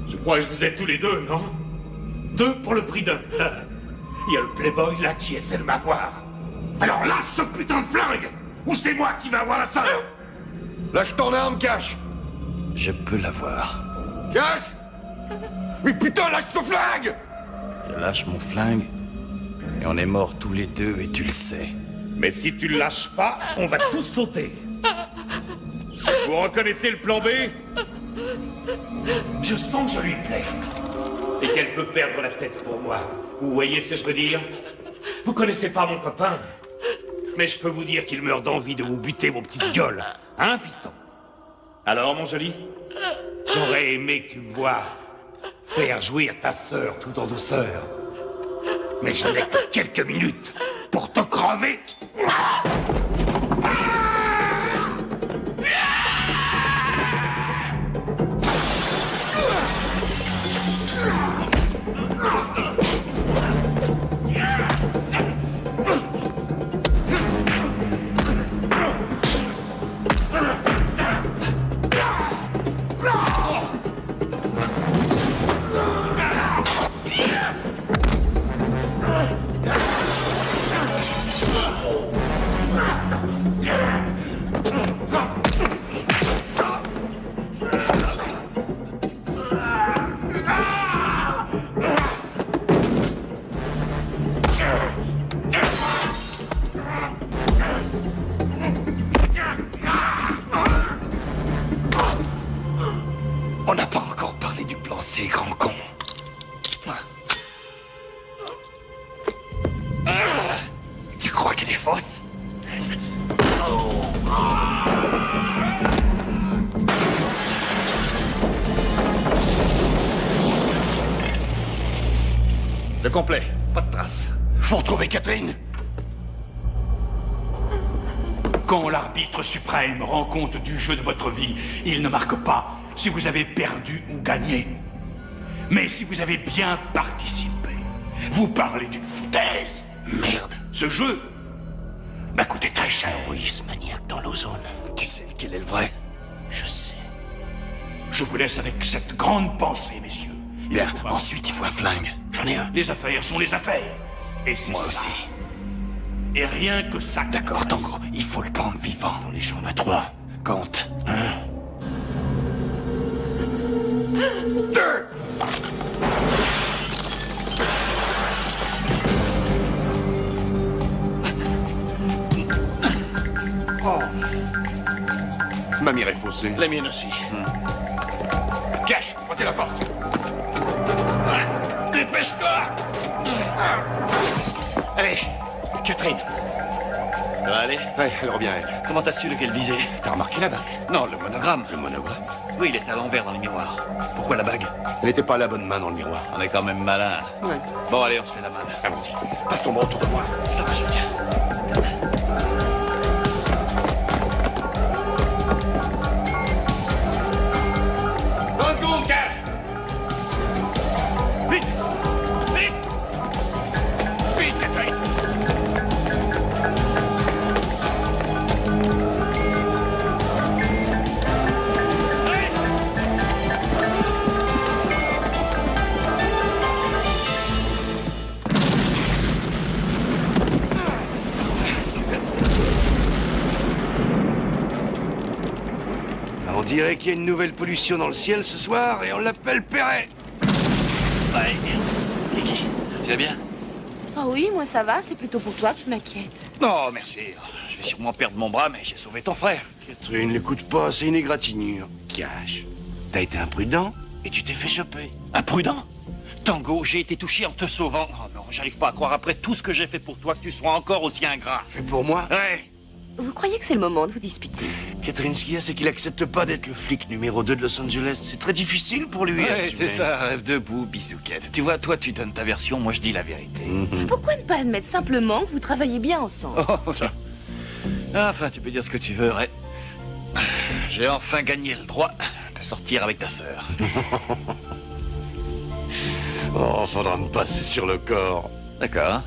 S4: Je crois que vous êtes tous les deux, non? Deux pour le prix d'un. Il y a le playboy là qui essaie de m'avoir. Alors lâche ce putain de flingue! Ou c'est moi qui vais avoir la seule!
S20: Lâche ton arme, Cash!
S5: Je peux l'avoir.
S20: Cash! Mais putain, lâche ce flingue!
S5: Je lâche mon flingue, et on est morts tous les deux, et tu le sais.
S4: Mais si tu le lâches pas, on va tous sauter. Vous reconnaissez le plan B? Je sens que je lui plais. Et qu'elle peut perdre la tête pour moi. Vous voyez ce que je veux dire? Vous connaissez pas mon copain. Mais je peux vous dire qu'il meurt d'envie de vous buter vos petites gueules. Hein, fiston? Alors, mon joli? J'aurais aimé que tu me vois faire jouir ta sœur tout en douceur. Mais je n'ai que quelques minutes pour te crever.
S5: On n'a pas encore parlé du plan C, grand con. Tu crois qu'elle est fausse?
S12: Le complet. Pas de traces.
S20: Faut retrouver Catherine.
S4: Quand l'arbitre suprême rend compte du jeu de votre vie, il ne marque pas si vous avez perdu ou gagné. Mais si vous avez bien participé, vous parlez d'une foutaise.
S20: Merde.
S4: Ce jeu m'a coûté très cher.
S20: Terroriste maniaque dans l'ozone.
S5: Tu sais lequel est le vrai?
S20: Je sais.
S4: Je vous laisse avec cette grande pensée, messieurs.
S5: Bien, ensuite il faut un flingue.
S20: J'en ai un.
S4: Les affaires sont les affaires. Et c'est
S5: Moi
S4: ça.
S5: aussi.
S4: Et rien que ça.
S5: D'accord, Tango, il faut le prendre vivant.
S20: Dans les jambes à 3.
S5: Compte.
S20: 1.
S5: 2.
S20: Ma mire est faussée.
S12: La mienne aussi.
S20: Cash, pointez la porte.
S12: Dépêche-toi! Allez, Catherine. Ça va aller?
S20: Ouais, elle revient, elle.
S12: Comment t'as su lequel viser?
S20: T'as remarqué la bague?
S12: Non, le monogramme.
S20: Le monogramme?
S12: Oui, il est à l'envers dans le miroir. Pourquoi la bague?
S20: Elle était pas à la bonne main dans le miroir.
S12: On est quand même malin.
S20: Ouais.
S12: Bon, allez, on se fait la main.
S20: Allons-y. Passe ton bras autour de moi.
S12: Ça va, je tiens.
S4: Vite! Vite! Vite, Catherine!
S2: On dirait qu'il y a une nouvelle pollution dans le ciel ce soir et on l'appelle Perret.
S12: Ouais. Kiki, tu vas bien?
S3: Ah oui, moi ça va, c'est plutôt pour toi que je m'inquiète.
S14: Non, merci. Je vais sûrement perdre mon bras, mais j'ai sauvé ton frère.
S2: Catherine, l'écoute pas, c'est une égratignure. Cash, t'as été imprudent et tu t'es fait choper.
S14: Imprudent? Tango, j'ai été touché en te sauvant. Oh non, j'arrive pas à croire après tout ce que j'ai fait pour toi que tu sois encore aussi ingrat.
S2: Fait pour moi?
S14: Ouais.
S3: Vous croyez que c'est le moment de vous disputer?
S2: Catherine, ce qu'il y a, c'est qu'il accepte pas d'être le flic numéro 2 de Los Angeles. C'est très difficile pour lui.
S14: Ouais,
S2: assumer.
S14: c'est ça, rêve debout, bisouquette. Tu vois, toi, tu donnes ta version, moi, je dis la vérité.
S3: Pourquoi ne pas admettre simplement que vous travaillez bien ensemble?
S14: Oh, ça. Enfin, tu peux dire ce que tu veux, Ray. J'ai enfin gagné le droit de sortir avec ta sœur.
S2: Oh, faudra me passer sur le corps.
S14: D'accord.